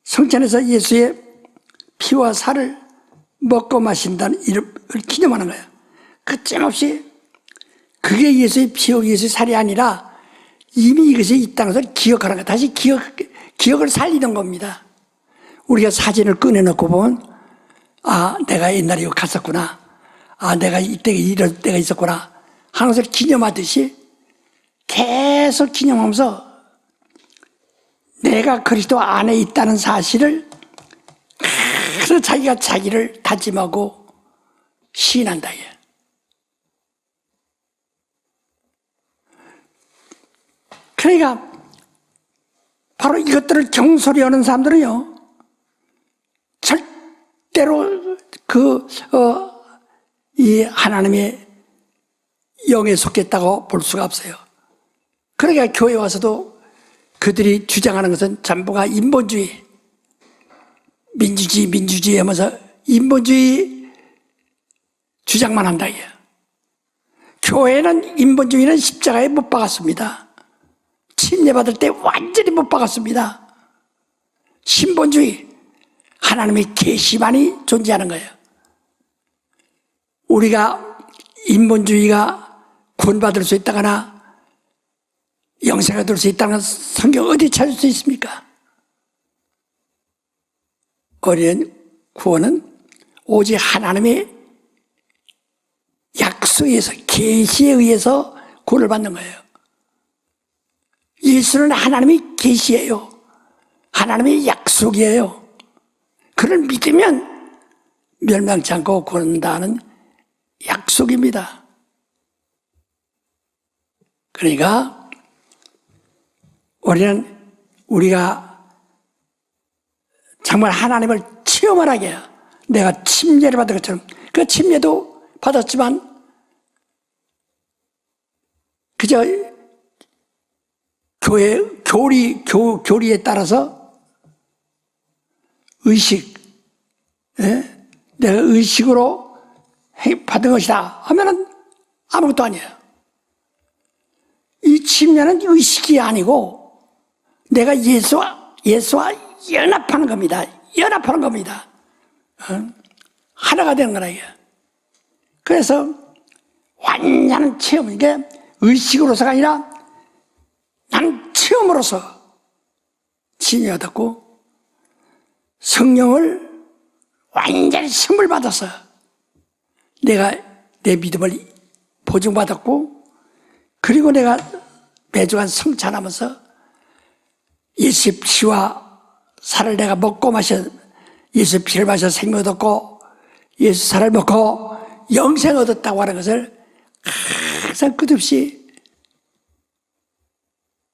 성찬에서 예수의 피와 살을 먹고 마신다는 이름을 기념하는 거예요. 그쯤없이 그게 예수의 피와 예수의 살이 아니라 이미 이것이 있다는 것을 기억하는 거예요. 다시 기억을 살리는 겁니다. 우리가 사진을 꺼내놓고 보면 내가 옛날에 여기 갔었구나. 내가 이때 이럴 때가 있었구나 하는 것을 기념하듯이 계속 기념하면서 내가 그리스도 안에 있다는 사실을 그래서 자기가 자기를 다짐하고 시인한다. 그러니까 바로 이것들을 경솔히 하는 사람들은요, 절대로 이 하나님의 영에 속했다고 볼 수가 없어요. 그러니까 교회 와서도 그들이 주장하는 것은 전부가 인본주의, 민주주의 하면서 인본주의 주장만 한다. 교회는 인본주의는 십자가에 못 박았습니다. 침례받을 때 완전히 못 박았습니다. 신본주의, 하나님의 계시만이 존재하는 거예요. 우리가 인본주의가 구원받을 수 있다거나 영생을 얻을 수 있다는 성경 어디 찾을 수 있습니까? 우리는 구원은 오직 하나님의 약속에 의해서, 계시에 의해서 구원을 받는 거예요. 예수는 하나님의 계시예요. 하나님의 약속이에요. 그를 믿으면 멸망치 않고 구원한다는 약속입니다. 그러니까 우리가 정말 하나님을 체험하게 해요. 내가 침례를 받은 것처럼. 그 침례도 받았지만 그저 교리에 따라서 의식, 내가 의식으로 받은 것이다 하면은 아무것도 아니에요. 이 침례는 의식이 아니고 내가 예수와 연합하는 겁니다. 연합하는 겁니다. 하나가 되는 거라 이게. 그래서 완전한 체험, 이게 의식으로서가 아니라 나는 체험으로서 진리가 듣고 성령을 완전히 선물 받아서 내가 내 믿음을 보증받았고, 그리고 내가 매주간 성찬하면서 예수의 피와 살을 내가 먹고 마셔, 예수의 피를 마셔 생명 얻었고 예수 살을 먹고 영생 얻었다고 하는 것을 항상 끝없이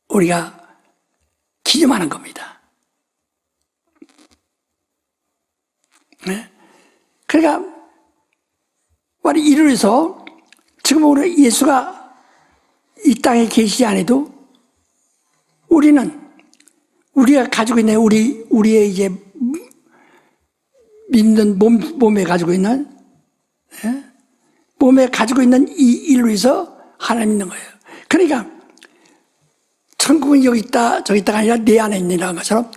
우리가 기념하는 겁니다. 네? 그러니까 이를 위해서 지금 우리 예수가 이 땅에 계시지 않아도 우리가 가지고 있는 우리의 이제 믿는 몸에 가지고 있는, 몸에 가지고 있는 이 일로 해서 하나님 믿는 거예요. 그러니까 천국은 여기 있다 저기 있다가 아니라 내 안에 있는 것처럼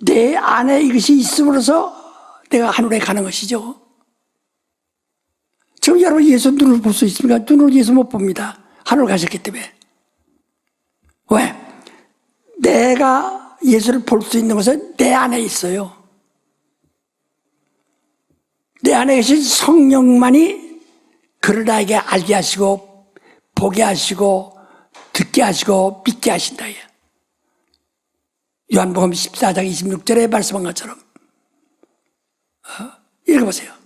내 안에 이것이 있음으로써 내가 하늘에 가는 것이죠. 지금 여러분 예수 눈을 볼 수 있습니까? 눈으로 예수 못 봅니다. 하늘 가셨기 때문에. 왜? 내가 예수를 볼 수 있는 것은 내 안에 있어요. 내 안에 계신 성령만이 그를 나에게 알게 하시고 보게 하시고 듣게 하시고 믿게 하신다. 요한복음 14장 26절에 말씀한 것처럼. 읽어보세요.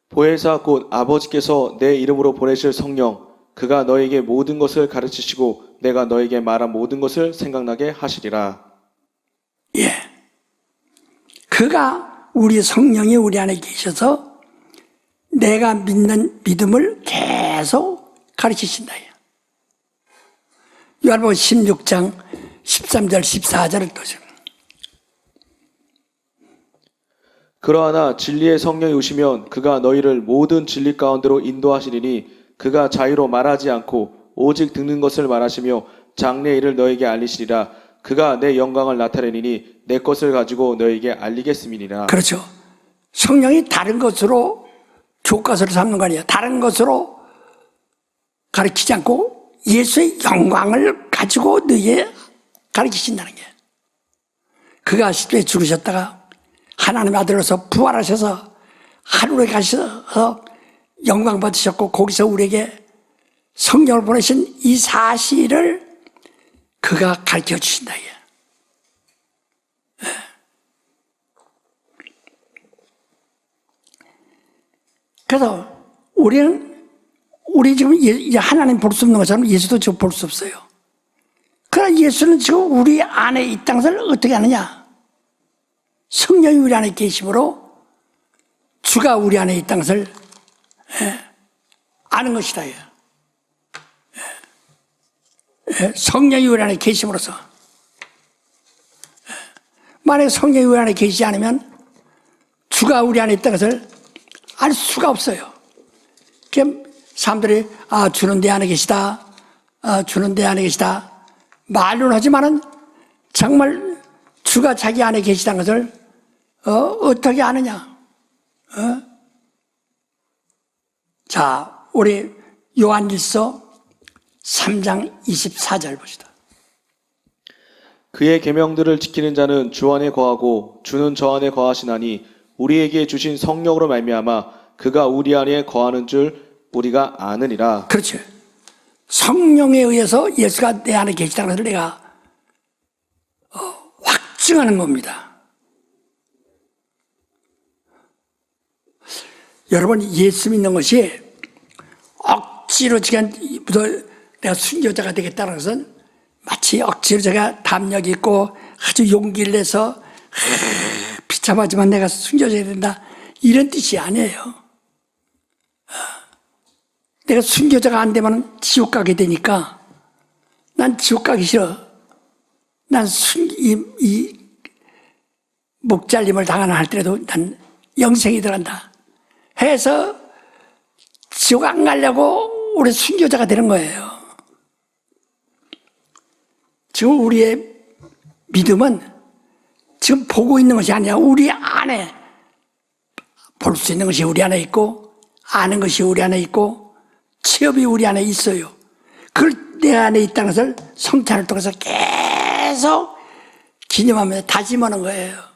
보혜사 곧 아버지께서 내 이름으로 보내실 성령, 그가 너에게 모든 것을 가르치시고 내가 너에게 말한 모든 것을 생각나게 하시리라. 예. 그가 우리 성령이 우리 안에 계셔서 내가 믿는 믿음을 계속 가르치신다. 요한복음 16장 13절 14절을 보세요. 그러하나 진리의 성령이 오시면 그가 너희를 모든 진리 가운데로 인도하시리니 그가 자유로 말하지 않고 오직 듣는 것을 말하시며 장래의 일을 너에게 알리시리라. 그가 내 영광을 나타내리니 내 것을 가지고 너에게 알리겠음이니라. 그렇죠. 성령이 다른 것으로 교과서를 삼는 거 아니에요. 다른 것으로 가르치지 않고 예수의 영광을 가지고 너희에 가르치신다는 게. 그가 십자가에 죽으셨다가 하나님의 아들로서 부활하셔서 하늘에 가셔서 영광 받으셨고 거기서 우리에게 성령을 보내신 이 사실을 그가 가르쳐 주신다. 그래서 우리 지금 하나님 볼 수 없는 것처럼 예수도 지금 볼 수 없어요. 그러나 예수는 지금 우리 안에 있다는 것을 어떻게 하느냐? 성령이 우리 안에 계심으로 주가 우리 안에 있다는 것을 아는 것이다. 성령이 우리 안에 계심으로써 만약에 성령이 우리 안에 계시지 않으면 주가 우리 안에 있다는 것을 알 수가 없어요. 그럼 사람들이 주는 내 안에 계시다, 주는 내 안에 계시다 말로는 하지만은 정말 주가 자기 안에 계시다는 것을 어떻게 아느냐? 자, 우리 요한일서 3장 24절 봅시다. 그의 계명들을 지키는 자는 주 안에 거하고 주는 저 안에 거하시나니 우리에게 주신 성령으로 말미암아 그가 우리 안에 거하는 줄 우리가 아느니라. 그렇죠. 성령에 의해서 예수가 내 안에 계시다는 것을 내가 확증하는 겁니다. 여러분, 예수 믿는 것이 억지로 지금 내가 순교자가 되겠다는 것은 마치 억지로 제가 담력 있고 아주 용기를 내서 비참하지만 내가 순교자가 된다 이런 뜻이 아니에요. 내가 순교자가 안 되면 지옥 가게 되니까 난 지옥 가기 싫어. 난 이 목잘림을 당하나 할때라도 난 영생이 들어간다 해서 지옥 안 가려고 우리 순교자가 되는 거예요. 지금 우리의 믿음은 지금 보고 있는 것이 아니라 우리 안에 볼 수 있는 것이 우리 안에 있고 아는 것이 우리 안에 있고 취업이 우리 안에 있어요. 그걸 내 안에 있다는 것을 성찬을 통해서 계속 기념하며 다짐하는 거예요.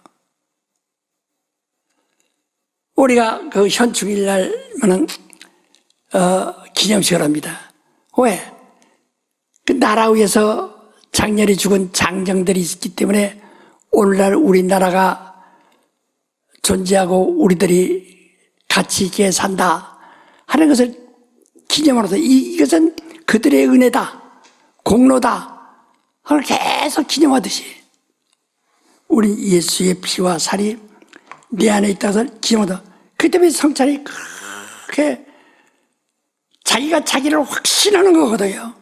우리가 그 현충일 날은 기념식을 합니다. 왜? 그 나라 위에서 장렬히 죽은 장정들이 있기 때문에 오늘날 우리나라가 존재하고 우리들이 같이 있게 산다 하는 것을 기념으로서 이것은 그들의 은혜다, 공로다 하는 계속 기념하듯이 우리 예수의 피와 살이 내 안에 있다는 것을 기념하다. 그 때문에 성찬이 그렇게 자기가 자기를 확신하는 거거든요.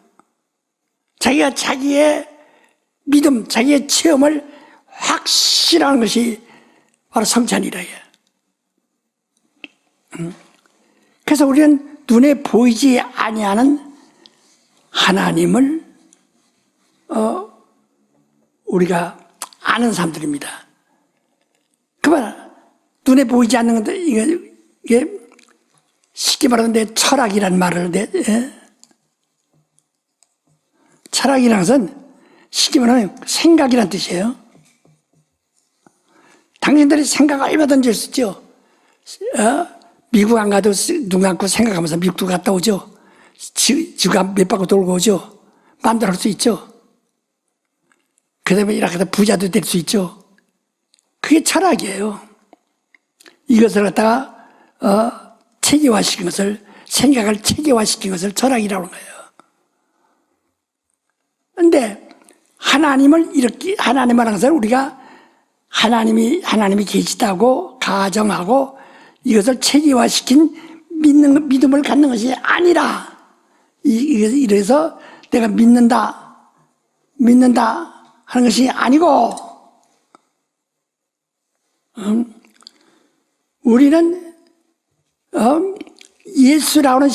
자기가 자기의 믿음, 자기의 체험을 확신하는 것이 바로 성찬이라. 그래서 우리는 눈에 보이지 아니하는 하나님을 우리가 아는 사람들입니다. 그만 눈에 보이지 않는 건데 이게 쉽게 말하면 내 철학이란 말을 하는데 철학이라는 것은 쉽게 말하면 생각이란 뜻이에요. 당신들이 생각 얼마든지 할 수 있죠. 미국 안 가도 눈 감고 생각하면서 미국도 갔다 오죠. 지구 몇 바퀴 돌고 오죠. 마음대로 할 수 있죠. 그 다음에 이렇게 부자도 될 수 있죠. 그게 철학이에요. 이것을 갖다가 체계화시킨 것을, 생각을 체계화시킨 것을 철학이라고 하는 거예요. 근데 하나님을 이렇게, 하나님을 항상 우리가 하나님이 계시다고 가정하고 이것을 체계화시킨 믿음을 갖는 것이 아니라, 이래서 내가 믿는다 하는 것이 아니고, 우리는 예수라는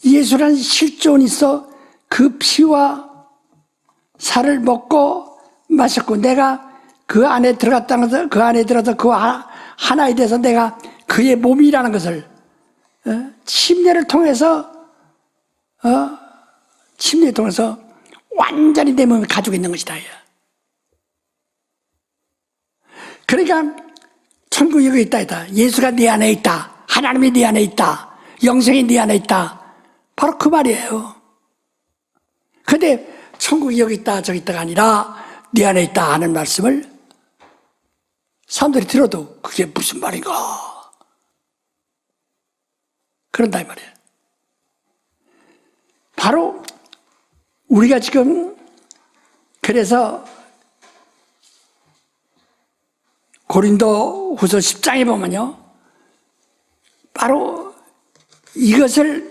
예수라는 실존이 있어 그 피와 살을 먹고 마셨고 내가 그 안에 들어갔다는 것을, 그 안에 들어서 그 하나에 대해서 내가 그의 몸이라는 것을 침례를 통해서 완전히 내 몸을 가지고 있는 것이다. 그러니까 천국이 여기 있다. 예수가 네 안에 있다. 하나님이 네 안에 있다. 영생이 네 안에 있다. 바로 그 말이에요. 근데 천국이 여기 있다 저기 있다가 아니라 네 안에 있다 하는 말씀을 사람들이 들어도 그게 무슨 말인가 그런다 이 말이에요. 바로 우리가 지금 그래서 고린도 후서 10장에 보면요, 바로 이것을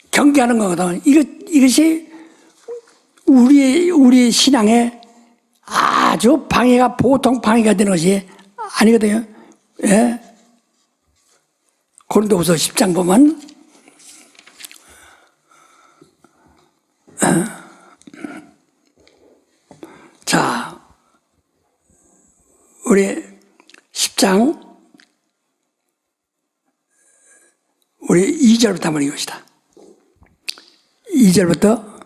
경계하는 거거든. 이것이 우리 신앙에 아주 방해가, 보통 방해가 되는 것이 아니거든요. 예? 고린도 후서 10장 보면, 자, 우리 10장 우리 2절부터 한번 읽읍시다. 2절부터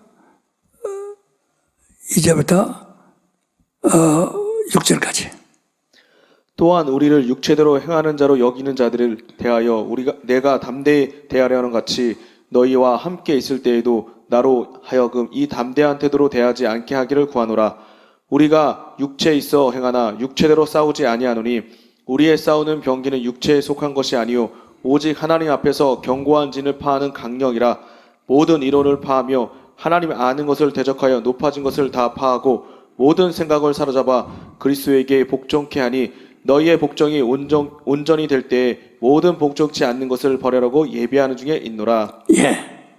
6절까지. 또한 우리를 육체대로 행하는 자로 여기는 자들을 대하여 내가 담대히 대하려는 같이 너희와 함께 있을 때에도 나로 하여금 이 담대한 태도로 대하지 않게 하기를 구하노라. 우리가 육체에 있어 행하나 육체대로 싸우지 아니하노니 우리의 싸우는 병기는 육체에 속한 것이 아니요 오직 하나님 앞에서 견고한 진을 파하는 강령이라. 모든 이론을 파하며 하나님 아는 것을 대적하여 높아진 것을 다 파하고 모든 생각을 사로잡아 그리스도에게 복종케 하니 너희의 복종이 온전히 될 때에 모든 복종치 않는 것을 버리라고 예비하는 중에 있노라. 예.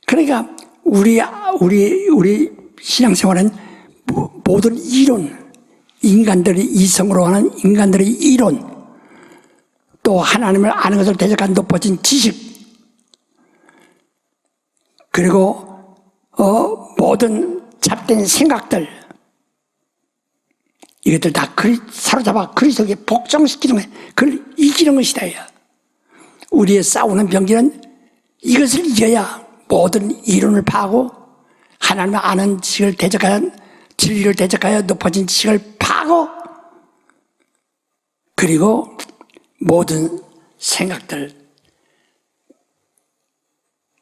그러니까 우리 신앙생활은 모든 이론, 인간들이 이성으로 하는 인간들의 이론, 또 하나님을 아는 것을 대적한 높아진 지식, 그리고 모든 잡된 생각들, 이것들 다 사로잡아 그리스도에게 복종시키는 거예요. 그걸 이기는 것이다. 우리의 싸우는 병기는 이것을 이겨야 모든 이론을 파고 하나님을 아는 지식을 대적하여, 진리를 대적하여 높아진 지식을 파고, 그리고 모든 생각들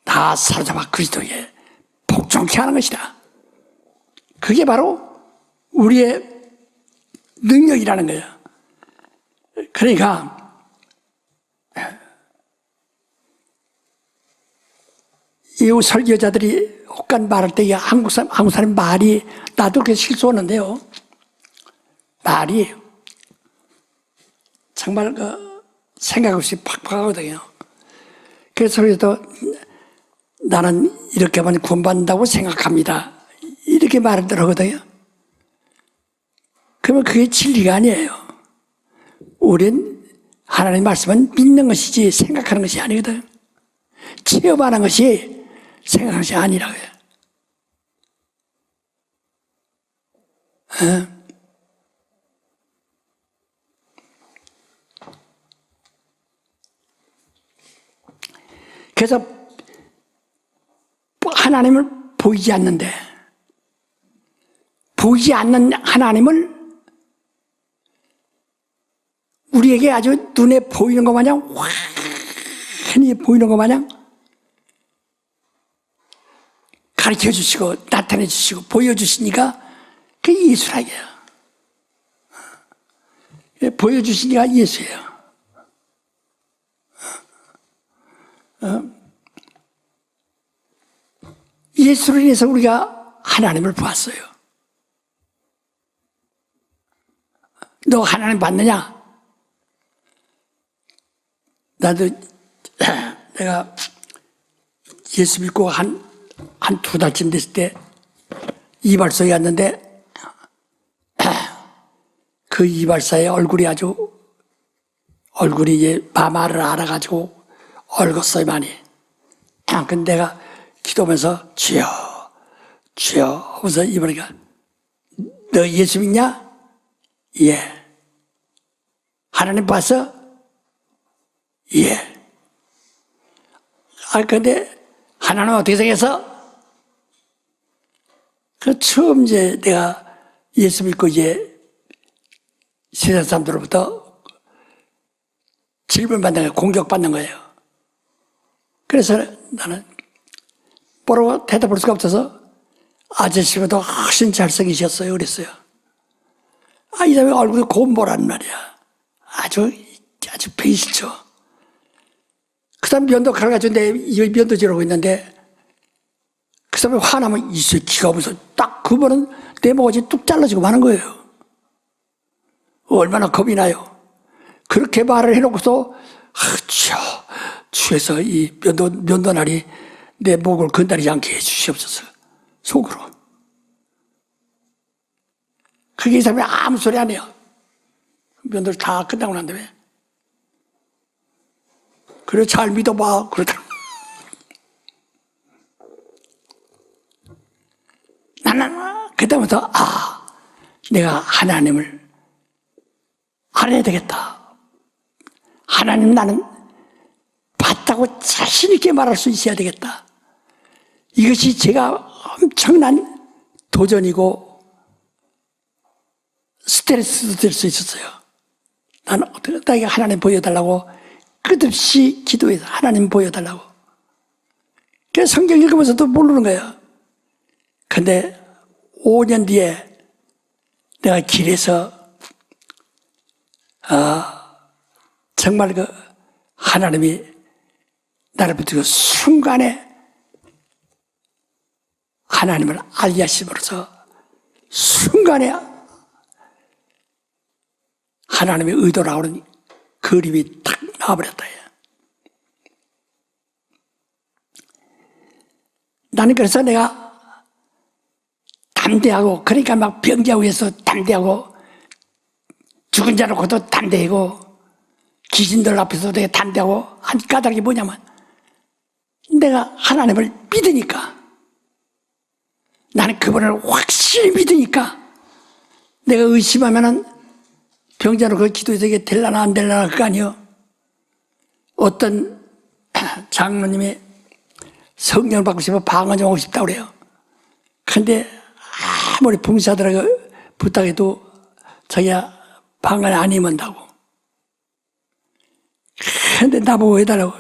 다 사로잡아 그리스도에게 복종케 하는 것이다. 그게 바로 우리의 능력이라는 거예요. 그러니까 이 설교자들이 혹간 말할 때 한국 사람 말이, 나도 그렇게 실수하는데요, 말이 정말 생각 없이 팍팍하거든요. 그래서 나는 이렇게 하면 구원받는다고 생각합니다, 이렇게 말을 하거든요. 그러면 그게 진리가 아니에요. 우린 하나님 말씀은 믿는 것이지 생각하는 것이 아니거든. 체험하는 것이 생각하는 것이 아니라고요. 그래서 하나님을 보이지 않는데, 보이지 않는 하나님을 우리에게 아주 눈에 보이는 것 마냥, 환히 보이는 것 마냥 가르쳐 주시고 나타내 주시고 보여주시니까 그게 예수라고요. 보여주시니까 예수예요. 예수로 인해서 우리가 하나님을 보았어요. 너 하나님 봤느냐? 나도 내가 예수 믿고 한 두 달쯤 됐을 때 이발소에 갔는데 그 이발사의 얼굴이 이제 마마를 알아가지고 얼었어요, 많이. 근데 내가 기도하면서 주여 하면서 이보니까 너 예수 믿냐? 예. 하나님 봤어? 예. 근데 하나님 어떻게 생겼어? 처음 이제 내가 예수 믿고 이제 세상 사람들로부터 질문받는 거예요. 공격받는 거예요. 그래서 나는 뭐라고 대답할 수가 없어서 아저씨보다 훨씬 잘생기셨어요. 그랬어요. 이 사람이 얼굴이 곰보란 말이야. 아주 배신쳐. 그 사람 면도 가가지고 내 면도질하고 있는데 그 사람이 화나면 이 새끼가 무슨 딱 그분은 내 모가지 뚝 잘라지고 마는 거예요. 얼마나 겁이 나요. 그렇게 말을 해놓고서 주에서 이 면도날이 내 목을 건드리지 않게 해주시옵소서. 속으로. 그게 이 사람이 아무 소리 안 해요. 면도를 다 끝나고 난 다음에. 그래 잘 믿어봐. 그러더라고. 나는 그때부터 내가 하나님을 알아야 되겠다. 하나님 나는 봤다고 자신 있게 말할 수 있어야 되겠다. 이것이 제가 엄청난 도전이고 스트레스도 될 수 있었어요. 나는 어떻게 하나님 보여달라고 끝없이 기도해서 하나님 보여달라고. 그래서 성경 읽으면서도 모르는 거예요. 근데 5년 뒤에 내가 길에서 정말 그 하나님이 나를 붙들고 순간에 하나님을 알게 하심으로써 순간에 하나님의 의도라고는 그림이 탁 나와버렸다. 나는 그래서 내가 담대하고, 그러니까 막 병자고 해서 담대하고, 죽은 자 놓고도 담대하고, 귀신들 앞에서 내가 담대하고 한 까닭이 뭐냐면 내가 하나님을 믿으니까, 나는 그분을 확실히 믿으니까, 내가 의심하면은 병자 놓고 기도해서 이게 될라나 안 될라나 그거 아니요. 어떤 장로님이 성령을 받고 싶어 방언 좀 하고 싶다고 그래요. 근데 아무리 봉사들하고 부탁해도 자기가 방언 안 임한다고. 근데 나보고 해달라고.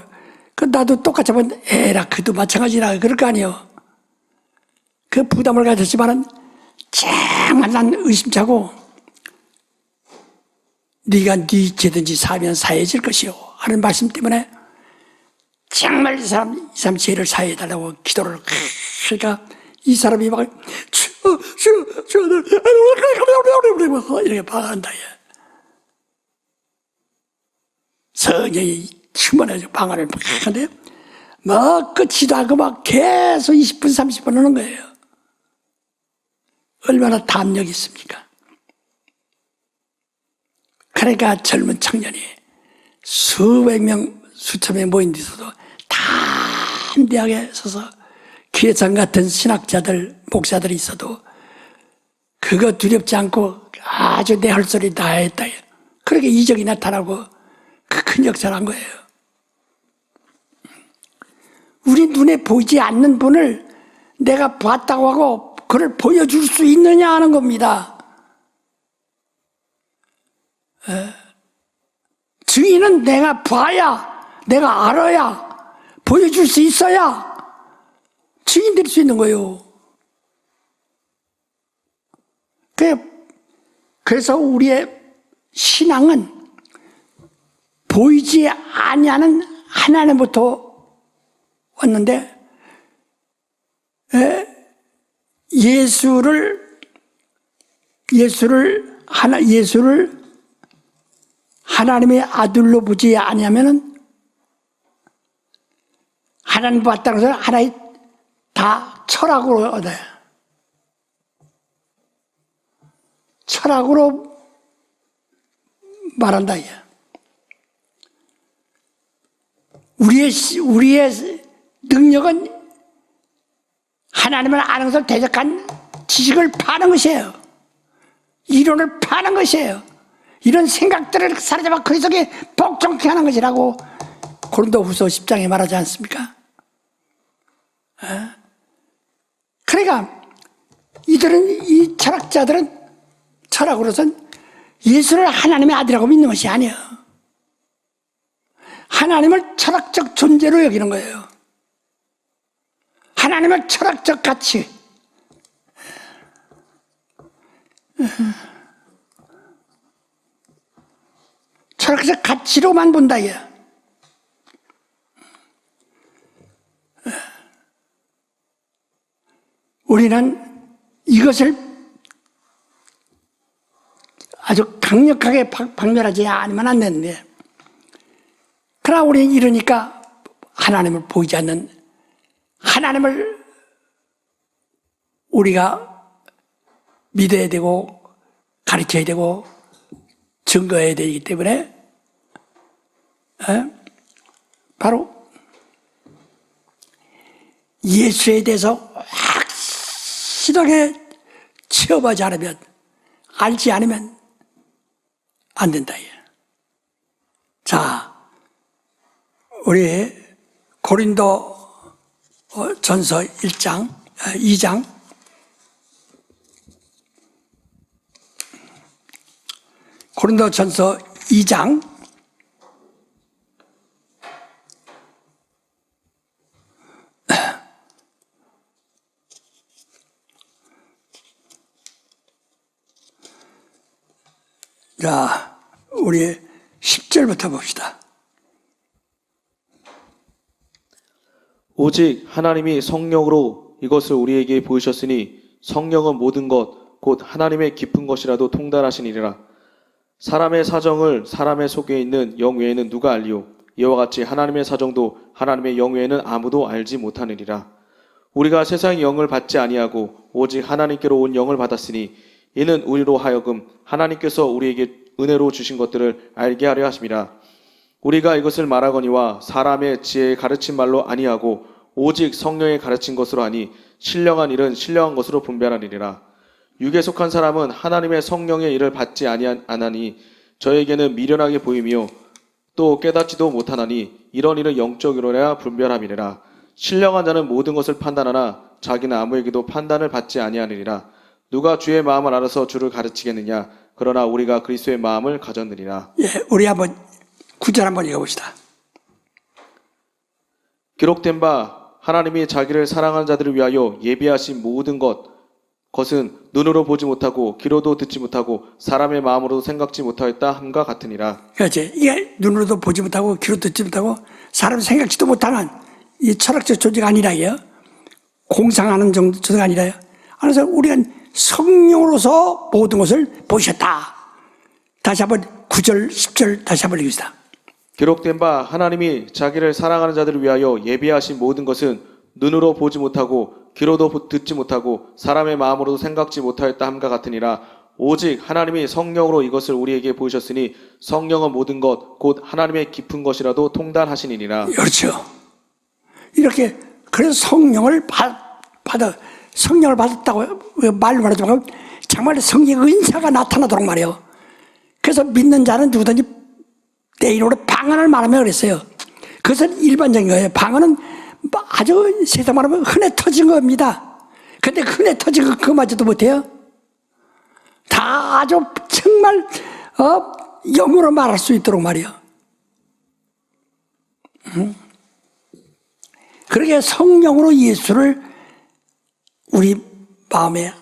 그 나도 똑같이 하면 에라 그도 마찬가지라 그럴 거 아니에요. 그 부담을 가졌지만은 정말 난 의심차고 네가 네 죄든지 사면 사해질 것이요 하는 말씀 때문에 정말 이 사람 죄를 사해달라고 기도를. 그러니까 이 사람이 막 이렇게 방한다. 성령이 충만해서 방안을 막 하는데 막 끝이도 하고 막 계속 20분 30분 하는 거예요. 얼마나 담력이 있습니까? 그러니까 젊은 청년이 수백 명 수천 명 모인 데서도 담대하게 서서 기회장 같은 신학자들 목사들이 있어도 그거 두렵지 않고 아주 내 할 소리 다 했다. 그렇게 이적이 나타나고 그 큰 역사를 한 거예요. 우리 눈에 보이지 않는 분을 내가 봤다고 하고 그걸 보여줄 수 있느냐 하는 겁니다. 증인은 내가 봐야, 내가 알아야, 보여줄 수 있어야 증인 될 수 있는 거예요. 그래서 우리의 신앙은 보이지 아니하는 하나님부터 왔는데 예수를 하나님의 아들로 보지 아니하면은 하나님 봤다는 것은 하나의 다 철학으로 얻어요. 철학으로 말한다. 우리의 능력은 하나님을 아는 것을 대적한 지식을 파는 것이에요. 이론을 파는 것이에요. 이런 생각들을 사로잡아 그 속에 복종케 하는 것이라고 고린도후서 10장에 말하지 않습니까? 그러니까 이 철학자들은 철학으로선 예수를 하나님의 아들이라고 믿는 것이 아니에요. 하나님을 철학적 존재로 여기는 거예요. 하나님의 철학적 가치. 철학적 가치로만 본다 이게. 우리는 이것을 아주 강력하게 박멸하지 않으면 안 되는데, 그러나 우리는 이러니까 하나님을 보이지 않는 하나님을 우리가 믿어야 되고 가르쳐야 되고 증거해야 되기 때문에 바로 예수에 대해서 확실하게 체험하지 않으면, 알지 않으면 안 된다. 자, 우리 고린도 전서 2장 고린도 전서 2장 자, 우리 10절부터 봅시다. 오직 하나님이 성령으로 이것을 우리에게 보이셨으니 성령은 모든 것 곧 하나님의 깊은 것이라도 통달하시니라. 사람의 사정을 사람의 속에 있는 영 외에는 누가 알리요? 이와 같이 하나님의 사정도 하나님의 영 외에는 아무도 알지 못하느니라. 우리가 세상의 영을 받지 아니하고 오직 하나님께로 온 영을 받았으니 이는 우리로 하여금 하나님께서 우리에게 은혜로 주신 것들을 알게 하려 하심이라. 우리가 이것을 말하거니와 사람의 지혜에 가르친 말로 아니하고 오직 성령의 가르친 것으로 하니 신령한 일은 신령한 것으로 분별하리라. 육에 속한 사람은 하나님의 성령의 일을 받지 아니하니 저에게는 미련하게 보이며 또 깨닫지도 못하나니 이런 일은 영적으로야 분별함이니라. 신령한 자는 모든 것을 판단하나 자기는 아무에게도 판단을 받지 아니하느니라. 누가 주의 마음을 알아서 주를 가르치겠느냐? 그러나 우리가 그리스도의 마음을 가졌느니라. 예, 우리 한번 9절 한번 읽어봅시다. 기록된 바 하나님이 자기를 사랑하는 자들을 위하여 예비하신 모든 것은 눈으로 보지 못하고 귀로도 듣지 못하고 사람의 마음으로도 생각지 못하였다 함과 같으니라. 그렇지. 이게 눈으로도 보지 못하고 귀로 듣지 못하고 사람 생각지도 못하는 이 철학적 존재가 아니라 이요. 공상하는 정도가 아니라요. 그래서 우리가 성령으로서 모든 것을 보셨다. 다시 한번 9절, 10절 다시 한번 읽읍시다. 기록된 바 하나님이 자기를 사랑하는 자들을 위하여 예비하신 모든 것은 눈으로 보지 못하고 귀로도 듣지 못하고 사람의 마음으로도 생각지 못하였다 함과 같으니라. 오직 하나님이 성령으로 이것을 우리에게 보이셨으니 성령은 모든 것 곧 하나님의 깊은 것이라도 통달하시니라. 그렇죠. 이렇게 그래서 성령을 받았다고 말로 말하지만 정말 성령의 은사가 나타나도록 말이에요. 그래서 믿는 자는 누구든지 내 이름으로 방언을 말하며 그랬어요. 그것은 일반적인 거예요. 방언은 아주 세상 말하면 흔해 터진 겁니다. 근데 흔해 터진 거 그거마저도 못해요. 다 아주 정말 영으로 말할 수 있도록 말이에요. 그러게 성령으로 예수를 우리 마음에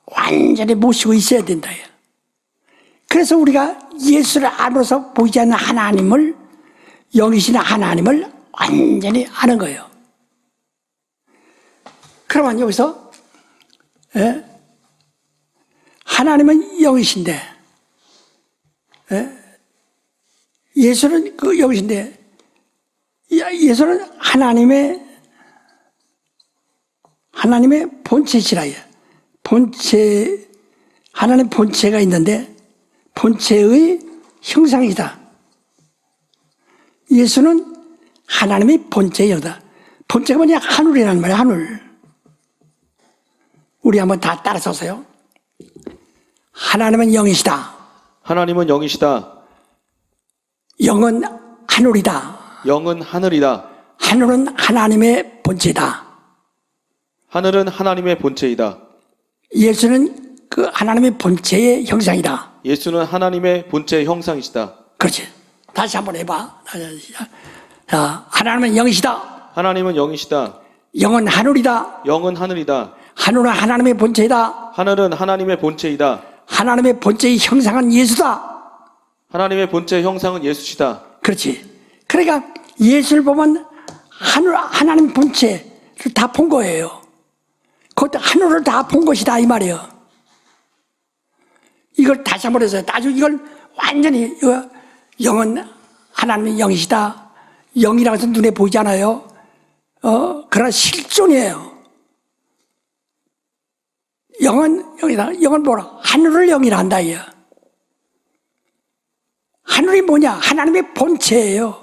완전히 모시고 있어야 된다. 그래서 우리가 예수를 알아서 보이지 않는 하나님을, 영이신 하나님을 완전히 아는 거예요. 그러면 여기서 하나님은 영이신데 예수는 그 영이신데 예수는 하나님의 본체시라요. 하나님 본체가 있는데 본체의 형상이다. 예수는 하나님의 본체의 영이다. 본체가 뭐냐? 하늘이라는 말이야. 하늘. 우리 한번 다 따라서세요. 하나님은 영이시다. 하나님은 영이시다. 영은 하늘이다. 영은 하늘이다. 하늘은 하나님의 본체다. 하늘은 하나님의 본체이다. 예수는 그 하나님의 본체의 형상이다. 예수는 하나님의 본체의 형상이시다. 그렇지. 다시 한번 해봐. 자, 하나님은 영이시다. 하나님은 영이시다. 영은 하늘이다. 영은 하늘이다. 하늘은 하나님의 본체이다. 하늘은 하나님의 본체이다. 하나님의 본체의 형상은 예수다. 하나님의 본체의 형상은 예수시다. 그렇지. 그러니까 예수를 보면 하나님 본체를 다 본 거예요. 그것도 하늘을 다 본 것이다 이 말이에요. 이걸 다시 한번 해서 아주 이걸 완전히 영은 하나님의 영이시다. 영이라고 해서 눈에 보이지 않아요. 그러나 실존이에요. 영은 영이다. 영은 뭐라? 하늘을 영이라 한다 이요. 하늘이 뭐냐? 하나님의 본체예요.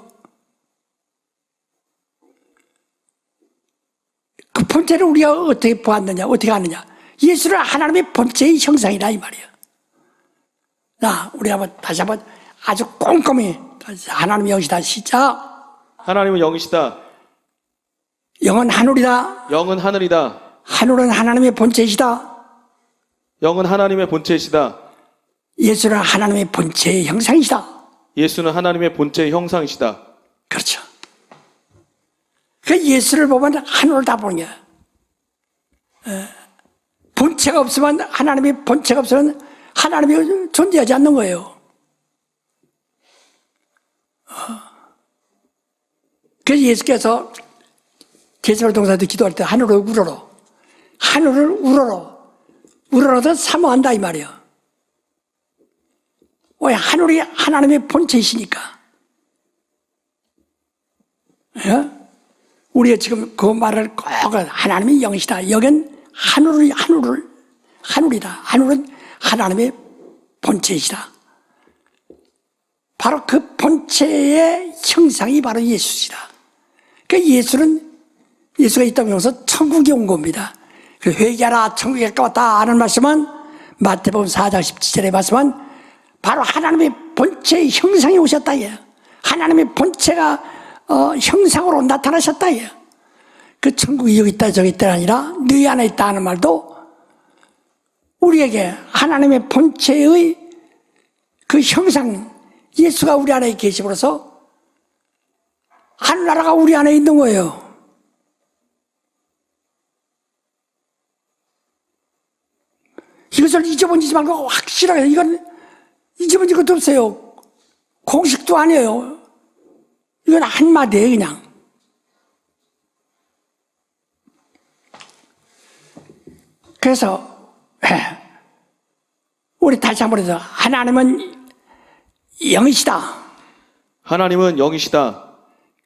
그 본체를 우리가 어떻게 보았느냐? 어떻게 아느냐? 예수를 하나님의 본체의 형상이다 이 말이에요. 자, 우리 한번 다시 한번 아주 꼼꼼히 하나님의 영이시다 시작. 하나님은 영이시다. 영은 하늘이다. 영은 하늘이다. 하늘은 하나님의 본체이시다. 영은 하나님의 본체이시다. 예수는 하나님의 본체의 형상이시다. 예수는 하나님의 본체의 형상이시다. 그렇죠. 그 예수를 보면 하늘을 다 보는 거야. 본체가 없으면 하나님의 본체가 없으면 하나님이 존재하지 않는 거예요. 그래서 예수께서 제사로 동사도 기도할 때 하늘을 우러러, 하늘을 우러러서 사모한다 이 말이에요. 왜? 하늘이 하나님의 본체이시니까. 예? 우리가 지금 그 말을 꼭 하나님의 영이시다. 여긴 하늘이다. 하늘은 하나님의 본체이시다. 바로 그 본체의 형상이 바로 예수시다. 그 예수가 이 땅에 오면서 천국에 온 겁니다. 그 회개하라 천국에 가까웠다 하는 말씀은 마태복음 4장 17절의 말씀은 바로 하나님의 본체의 형상이 오셨다. 하나님의 본체가 형상으로 나타나셨다. 그 천국이 여기 있다 저기 있다 아니라 너희 안에 있다 하는 말도 우리에게 하나님의 본체의 그 형상 예수가 우리 안에 계심으로써 하늘나라가 우리 안에 있는 거예요. 이것을 잊어버리지 말고 확실하게 이건 잊어버린 것도 없어요. 공식도 아니에요. 이건 한마디예요 그냥. 그래서 우리 다시 한번 해서 하나님은 영이시다. 하나님은 영이시다.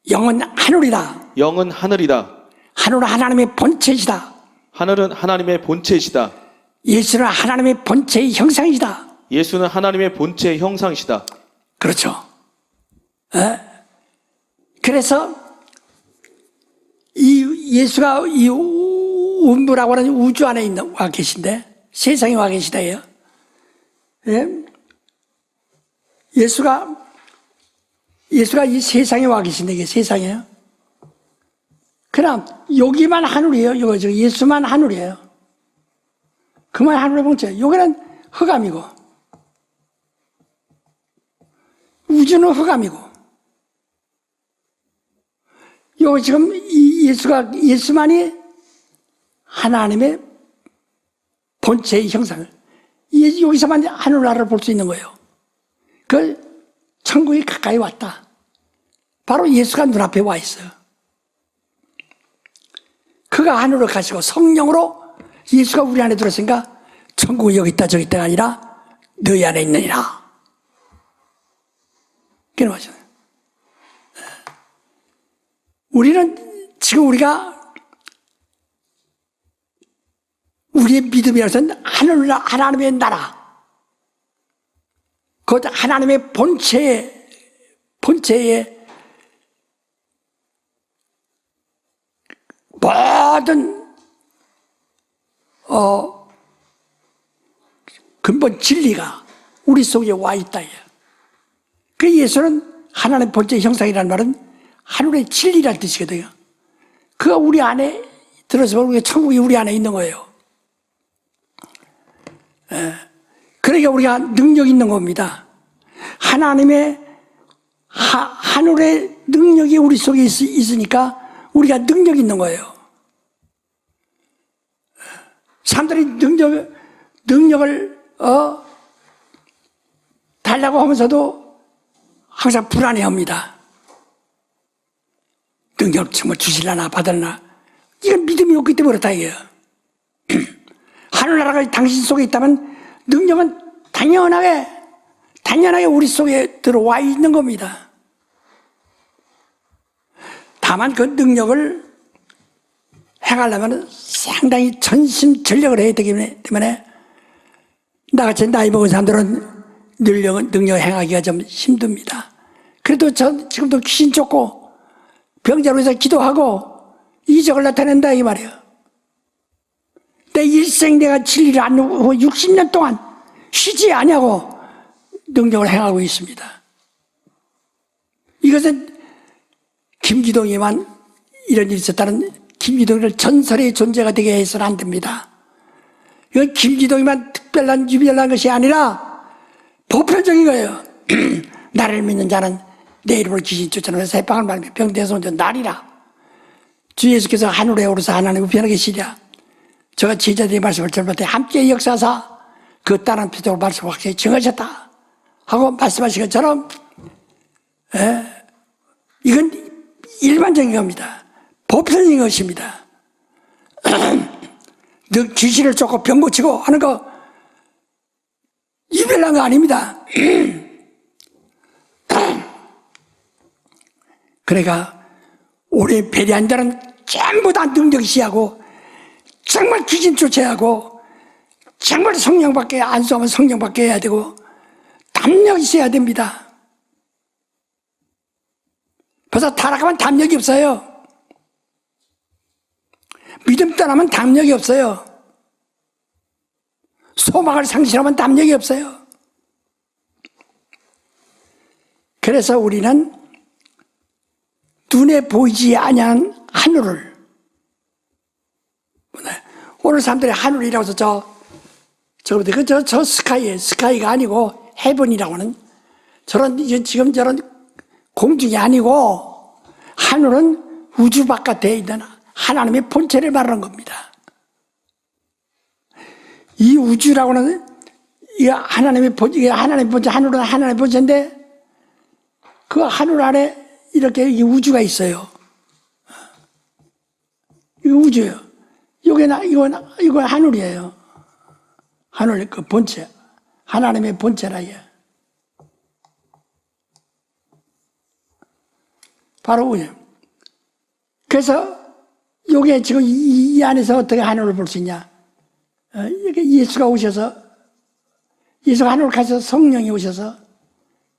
영은 하늘이다. 영은 하늘이다. 하늘은 하나님의 본체이시다. 하늘은 하나님의 본체이시다. 예수는 하나님의 본체의 형상이시다. 예수는 하나님의 본체의 형상이시다. 그렇죠. 그래서 이 예수가 이 운부라고 하는 우주 안에 와 계신데 세상에 와 계시다예요. 예? 예수가 이 세상에 와 계신데 이게 세상이에요. 그럼 여기만 하늘이에요. 이거 예수만 하늘이에요. 그만 하늘의 본체. 여기는 흑암이고 우주는 흑암이고 요 지금 이 예수만이 하나님의 본체의 형상을 여기서만 하늘나라를 볼 수 있는 거예요. 그 천국이 가까이 왔다. 바로 예수가 눈앞에 와 있어요. 그가 하늘로 가시고 성령으로 예수가 우리 안에 들었으니까 천국이 여기 있다 저기 있다가 아니라 너희 안에 있느니라. 그런 거죠. 우리는 지금 우리가 우리의 믿음이라서는 하나님의 나라, 곧 하나님의 본체의 모든 근본 진리가 우리 속에 와 있다. 그 예수는 하나님의 본체의 형상이라는 말은 하늘의 진리라는 뜻이거든요. 그가 우리 안에 들어서 우리 천국이 우리 안에 있는 거예요. 그러니까 우리가 능력 있는 겁니다. 하늘의 능력이 우리 속에 있으니까 우리가 능력이 있는 거예요. 사람들이 능력을 달라고 하면서도 항상 불안해합니다. 능력 정말 주실라나 받을라나. 이건 믿음이 없기 때문에 그렇다 이게요. 하늘나라가 당신 속에 있다면 능력은 당연하게 우리 속에 들어와 있는 겁니다. 다만 그 능력을 행하려면 상당히 전심전력을 해야 되기 때문에 나같이 나이 먹은 사람들은 능력 행하기가 좀 힘듭니다. 그래도 전 지금도 귀신 쫓고 병자로 해서 기도하고 이적을 나타낸다 이 말이에요. 내 일생 내가 진리를 안 누고 60년 동안 쉬지 아니하고 능력을 행하고 있습니다. 이것은 김기동이만 이런 일이 있었다는 김기동을 전설의 존재가 되게 해서는 안 됩니다. 이건 김기동이만 특별한 유별난 것이 아니라 보편적인 거예요. 나를 믿는 자는 내 이름을 귀신 쫓아내서 새빵을 말며 병대에서 온전 나리라. 주 예수께서 하늘에 오르사 하나님 우편에 계시랴. 저가 제자들의 말씀을 들을 때 함께 역사하사 그 다른 피도로 말씀을 확실히 증하셨다 하고 말씀하신 것처럼 이건 일반적인 겁니다. 보편적인 것입니다. 너 귀신을 쫓고 병 고치고 하는 거 유별난 거 아닙니다. 그러니까 우리 배려한 자는 전부 다 능력시하고 정말 귀신 쫓아야 하고 정말 성령밖에 안수하면 성령밖에 해야 되고 담력이 있어야 됩니다. 벌써 타락하면 담력이 없어요. 믿음 떠나면 담력이 없어요. 소망을 상실하면 담력이 없어요. 그래서 우리는 눈에 보이지 아니한 하늘을, 오늘 사람들이 하늘이라고 해서 저 스카이가 아니고 헤븐이라고 하는 지금 저런 공중이 아니고 하늘은 우주 바깥에 있는 하나님의 본체를 말하는 겁니다. 이 우주라고 하는 이게 하나님의 본체, 하늘은 하나님의 본체인데 그 하늘 안에 이렇게 이 우주가 있어요. 이거 우주예요. 이거 하늘이에요. 하늘 그 본체, 하나님의 본체라 이게. 바로 우주. 그래서 요게 지금 이 안에서 어떻게 하늘을 볼 수 있냐? 이렇게 예수가 하늘을 가셔서 성령이 오셔서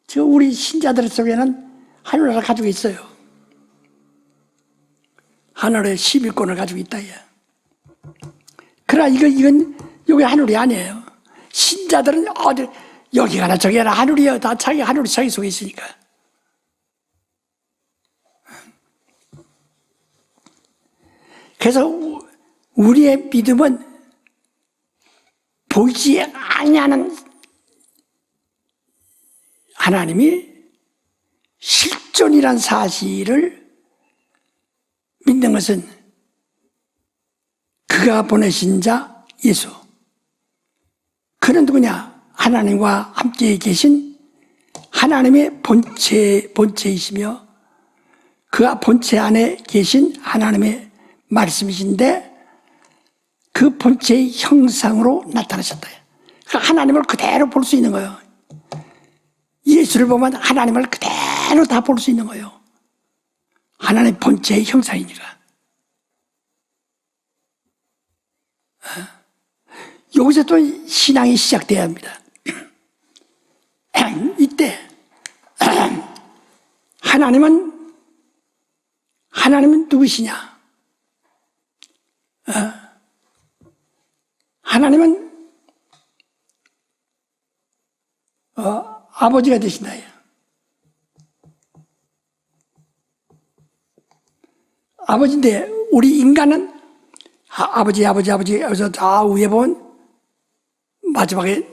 지금 우리 신자들 속에는 하늘을 가지고 있어요. 하늘의 11권을 가지고 있다. 그러나 이건 여기 하늘이 아니에요. 신자들은 어디 여기 가나 저기 가나 하늘이에요. 다 하늘이 자기 속에 있으니까. 그래서 우리의 믿음은 보이지 아니하는 하나님이 실존이란 사실을 믿는 것은 그가 보내신 자 예수. 그는 누구냐? 하나님과 함께 계신 하나님의 본체이시며 그가 본체 안에 계신 하나님의 말씀이신데 그 본체의 형상으로 나타나셨다. 그러니까 하나님을 그대로 볼 수 있는 거예요. 예수를 보면 하나님을 그대로 다 볼 수 있는 거예요. 하나님 본체의 형상이니까. 여기서 또 신앙이 시작돼야 합니다. 이때 하나님은 누구시냐? 하나님은 아버지가 되신다. 아버지인데 우리 인간은 아버지 여기서 다 위에 보면 마지막에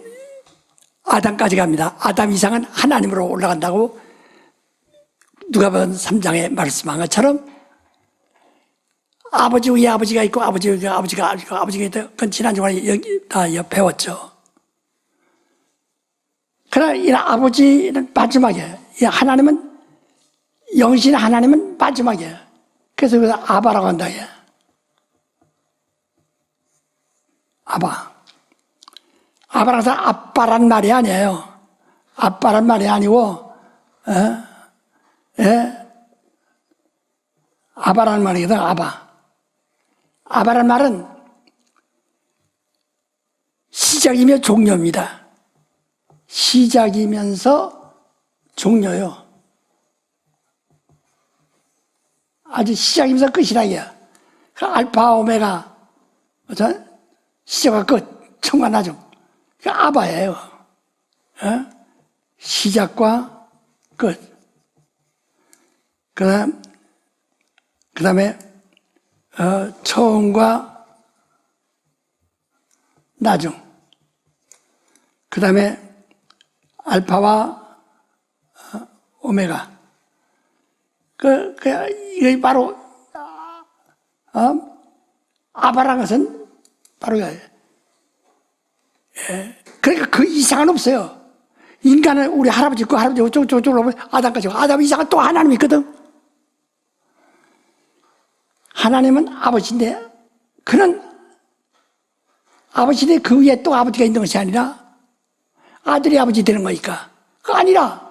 아담까지 갑니다. 아담 이상은 하나님으로 올라간다고 누가복음 3장에 말씀한 것처럼 아버지 위에 아버지가 있고 아버지 위에 아버지가 있다. 그건 지난 주간에 여기 다 배웠죠. 그러나 이 아버지는 마지막에, 이 하나님은 영신 하나님은 마지막에. 그래서 그래서 아바라고 한다. 아바. 아바라고 해서 아빠란 말이 아니에요. 아빠란 말이 아니고, 아바라는 말이거든, 아바. 아바란 말은 시작이며 종료입니다. 시작이면서 종료요. 아주 시작이면서 끝이라 이게요. 그 알파 오메가, 시작과 끝, 처음과 나중. 그 아바예요. 시작과 끝. 그 다음에, 처음과 나중. 그 다음에, 알파와 오메가. 이게 바로, 아바라는 것은 바로, 그러니까 그 이상은 없어요. 인간은 우리 할아버지 있고 할아버지 저쪽으로 보면 아담까지 아담 이상은 또 하나님이 있거든. 하나님은 아버지인데 그는 아버지인데 그 위에 또 아버지가 있는 것이 아니라 아들이 아버지 되는 거니까 그거 아니라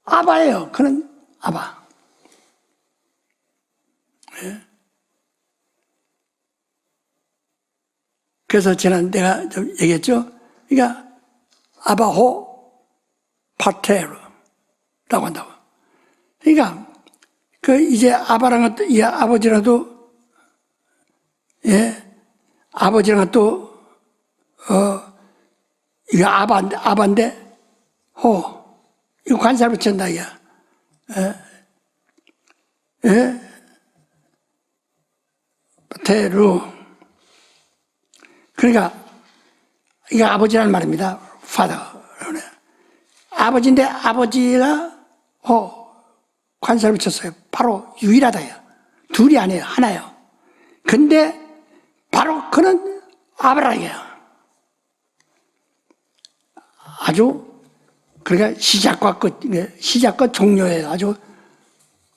아바예요. 그는 아바. 네. 그래서 지난 내가 좀 얘기했죠. 그러니까 아바호 파테르라고 한다고. 그러니까 그 이제 아바랑 이 아버지라도 아버지랑 또 이거 아바인데 호 이거 관살 붙였다 이야. 파테르. 그러니까 이거 아버지라는 말입니다. father. 아버지인데 아버지가 관사를 붙였어요. 바로 유일하다요. 둘이 아니에요. 하나요. 근데 바로 그는 아브라함이에요. 아주 그러니까 시작과 끝, 시작과 종료예요. 아주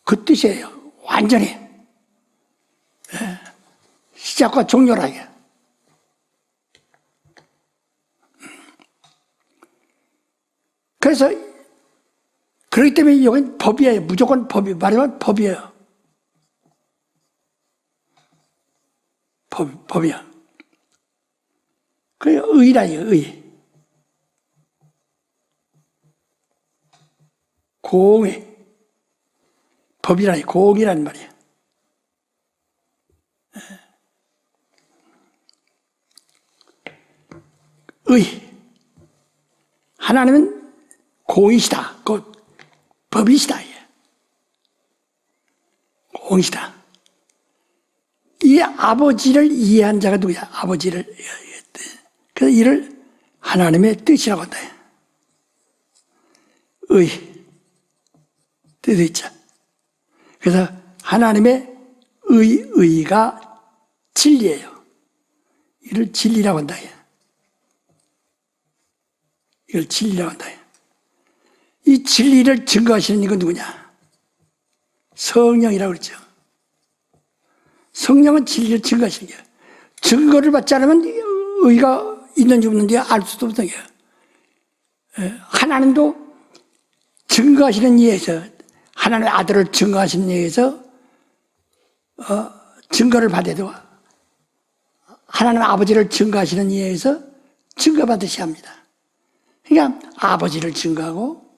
그 뜻이에요. 완전히 시작과 종료라요. 그래서 그렇기 때문에 이건 법이에요. 무조건 법이 말하면 법이에요. 법이야. 그게 의라요. 의. 공의 법이라니 공이라는 말이야. 의. 하나님은 공이시다. 그 법이시다. 공이시다. 이 아버지를 이해한 자가 누구야? 아버지를. 그래서 이를 하나님의 뜻이라고 한다. 의. 뜻이 있죠. 그래서 하나님의 의가 진리예요. 이를 진리라고 한다. 이걸 진리라고 한다. 이 진리를 증거하시는 이건 누구냐? 성령이라고 그러죠. 성령은 진리를 증거하시는 거예요. 증거를 받지 않으면 의가 있는지 없는지 알 수도 없는 거예요. 하나님도 증거하시는 이에서 하나님의 아들을 증거하시는 이에서 증거를 받아도 하나님의 아버지를 증거하시는 이에서 증거받으셔야 합니다. 그러니까 아버지를 증거하고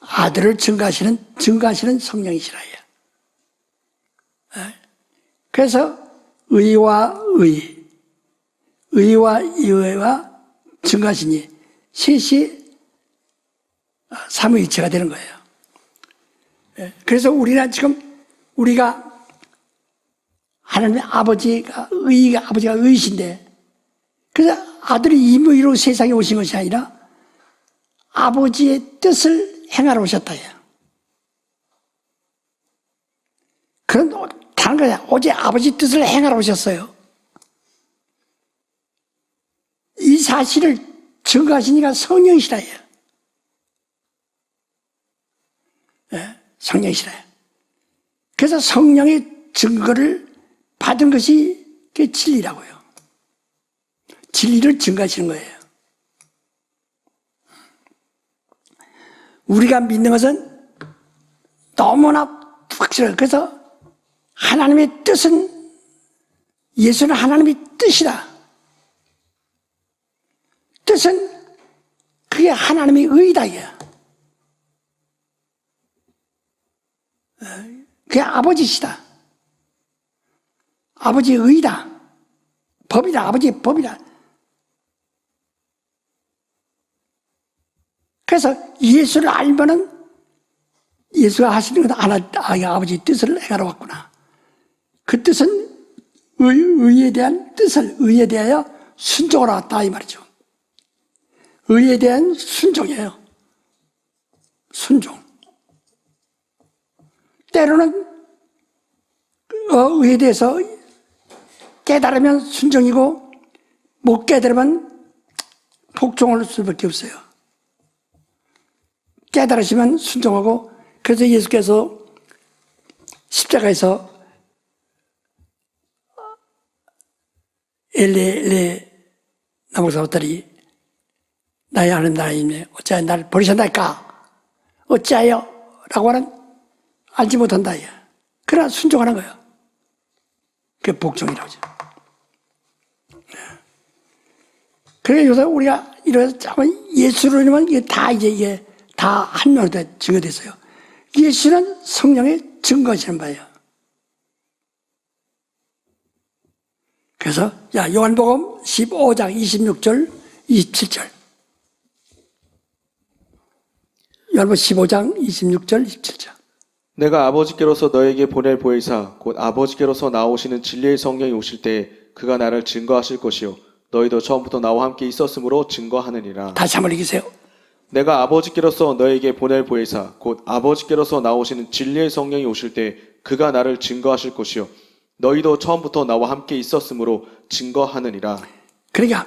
아들을 증거하시는 성령이시라요. 그래서 의와 의와 증거하시니 셋이 삼위일체가 되는 거예요. 그래서 우리는 지금 우리가 하나님의 아버지가 의이신데 그래서 아들이 임의로 세상에 오신 것이 아니라 아버지의 뜻을 행하러 오셨다. 그런 다른 거야. 오직 아버지 뜻을 행하러 오셨어요. 이 사실을 증거하시니까 성령이시라요. 네, 성령이시라요. 그래서 성령의 증거를 받은 것이 그 진리라고요. 진리를 증거하시는 거예요. 우리가 믿는 것은 너무나 확실해요. 그래서 하나님의 뜻은, 예수는 하나님의 뜻이다. 뜻은 그게 하나님의 의다. 그게 아버지시다. 아버지의 의다. 법이다. 아버지의 법이다. 그래서 예수를 알면은 예수가 하시는 건 아버지 뜻을 행하러 왔구나. 그 뜻은 의에 대한 뜻을, 의에 대하여 순종을 왔다 이 말이죠. 의에 대한 순종이에요. 순종. 때로는 의에 대해서 깨달으면 순종이고 못 깨달으면 복종할 수밖에 없어요. 깨달으시면 순종하고, 그래서 예수께서 십자가에서 엘레 나무사우들이 나의 하나님이네 어찌하여 나를 버리셨나이까? 어찌하여? 라고 하는 알지 못한다. 그러나 순종하는 거예요. 그게 복종이라고 하죠. 그래 요새 우리가 이래서 예수로 인하면 이게 다 이제 다 한 명으로 다 증거됐어요. 예수는 성령의 증거하시는 바예요. 그래서 요한복음 15장 26절 27절 요한복음 15장 26절 27절 내가 아버지께로서 너에게 보낼 보혜사 곧 아버지께로서 나오시는 진리의 성령이 오실 때에 그가 나를 증거하실 것이요 너희도 처음부터 나와 함께 있었으므로 증거하느니라. 다시 한번 읽으세요. 내가 아버지께로서 너에게 보낼 보혜사 곧 아버지께로서 나오시는 진리의 성령이 오실 때 그가 나를 증거하실 것이요 너희도 처음부터 나와 함께 있었으므로 증거하느니라. 그러니까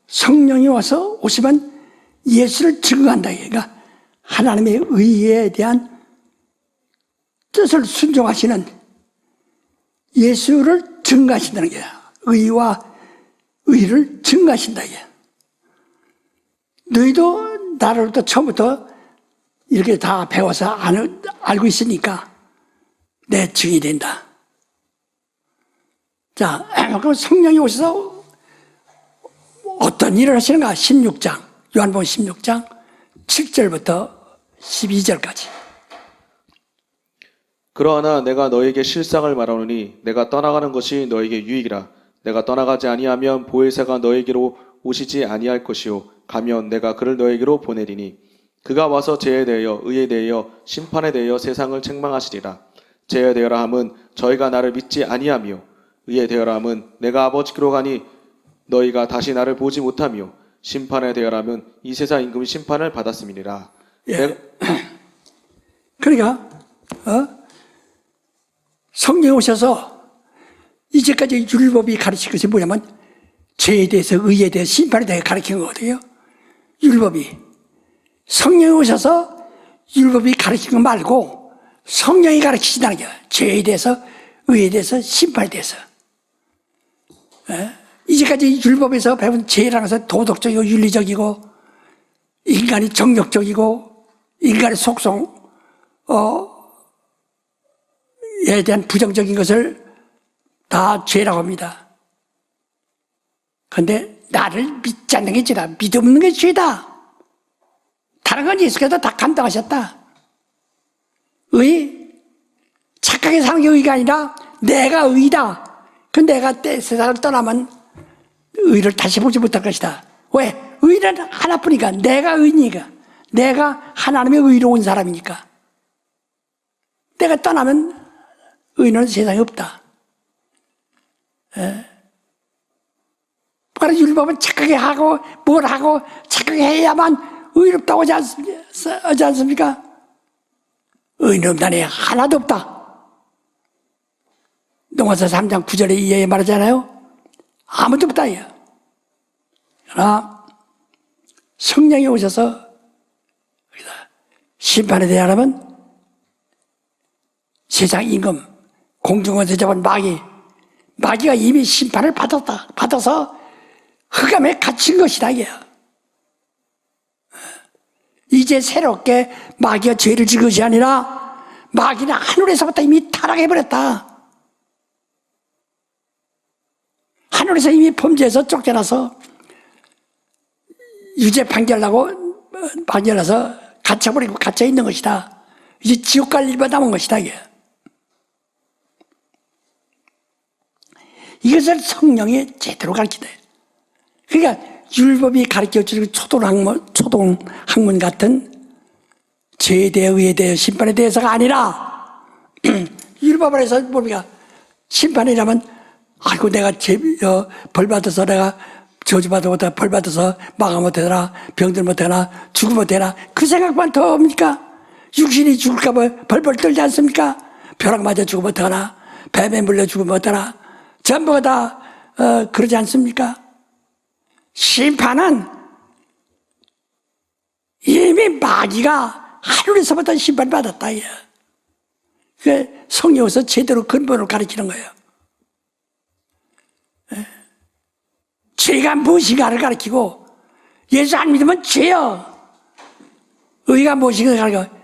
성령이 와서 오시면 예수를 증거한다. 그러니까 하나님의 의에 대한 뜻을 순종하시는 예수를 증거하신다는 거야. 의와 의를 증거하신다. 너희도 나로부터 처음부터 이렇게 다 배워서 알고 있으니까 내 증이 된다. 자, 그럼 성령이 오셔서 어떤 일을 하시는가? 16장, 요한복음 16장 7절부터 12절까지. 그러나 내가 너에게 실상을 말하노니 내가 떠나가는 것이 너에게 유익이라. 내가 떠나가지 아니하면 보혜사가 너에게로 오시지 아니할 것이요 가면 내가 그를 너에게로 보내리니 그가 와서 죄에 대하여 의에 대하여 심판에 대하여 세상을 책망하시리라. 죄에 대하여 함은 저희가 나를 믿지 아니하며 의에 대하여 함은 내가 아버지께로 가니 너희가 다시 나를 보지 못하며 심판에 대하여 함은 이 세상 임금이 심판을 받았음이니라. 예. 그러니까 성령이 오셔서 이제까지 율법이 가르친 것이 뭐냐면 죄에 대해서 의에 대해서 심판에 대해 가르친 거거든요. 율법이. 성령이 오셔서 율법이 가르친 거 말고 성령이 가르치신다는 거예요. 죄에 대해서 의에 대해서 심판에 대해서. 이제까지 율법에서 배운 죄라는 것은 도덕적이고 윤리적이고 인간이 정력적이고 인간의 속성에 대한 부정적인 것을 다 죄라고 합니다. 그런데 나를 믿지 않는 게 죄다. 믿음없는 게 죄다. 다른 건 예수께서 다 감당하셨다. 의, 착하게 사는 게 의가 아니라 내가 의다. 그 내가 세상을 떠나면 의를 다시 보지 못할 것이다. 왜? 의는 하나뿐이니까. 내가 의니까. 내가 하나님의 의로운 사람이니까. 내가 떠나면 의는 세상에 없다. 그래서 율법은 착하게 하고 뭘 하고 착하게 해야만 의롭다고 하지 않습니까? 의는 없다니 하나도 없다. 농가서 3장 9절에 이에 말하잖아요. 아무도 없다요. 그러나 성령이 오셔서 심판에 대하면 세상 임금 공중에서 잡은 마귀가 이미 심판을 받아서 흑암에 갇힌 것이다 이게요. 이제 새롭게 마귀가 죄를 지은 것이 아니라 마귀는 하늘에서부터 이미 타락해버렸다. 하늘에서 이미 범죄해서 쫓겨나서 유죄 판결나서 갇혀버리고 갇혀있는 것이다. 이제 지옥 갈 일만 남은 것이다 이게. 이것을 성령이 제대로 가르치대. 그러니까 율법이 가르쳐주는 초동학문 같은 죄에 대해 의에 대해 심판에 대해서가 아니라 율법을 해서 뭡니까? 심판이라면 아이고 내가 벌 받아서 내가 저주받아 못하나 벌 받아서 마감 못하나 병들 못하나 죽음 못하나 그 생각만 더 합니까? 육신이 죽을까 봐 벌벌 떨지 않습니까? 벼락 맞아 죽으면 어떡하나 뱀에 물려 죽으면 어떡하나 전부가 다 그러지 않습니까? 심판은 이미 마귀가 하늘에서부터 심판받았다. 그 성령에서 제대로 근본을 가르치는 거예요. 죄가 무엇인가를 가르치고 예수 안 믿으면 죄요. 의가 무엇인가를 가르치고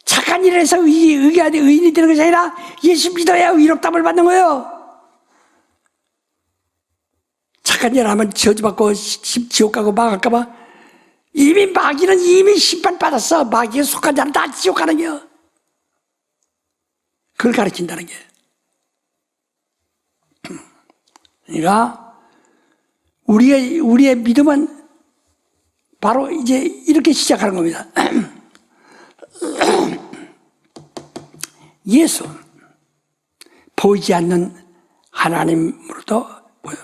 착한 일을 해서 의인이 되는 것이 아니라 예수 믿어야 의롭다함을 받는 거예요. 착한 일을 하면 저주받고 지옥 가고 망할까 봐 이미 마귀는 이미 심판받았어. 마귀에 속한 자는 다 지옥 가는 거예요. 그걸 가르친다는 게. 그러니까 우리의 믿음은 바로 이제 이렇게 시작하는 겁니다. 예수, 보이지 않는 하나님으로도 보여.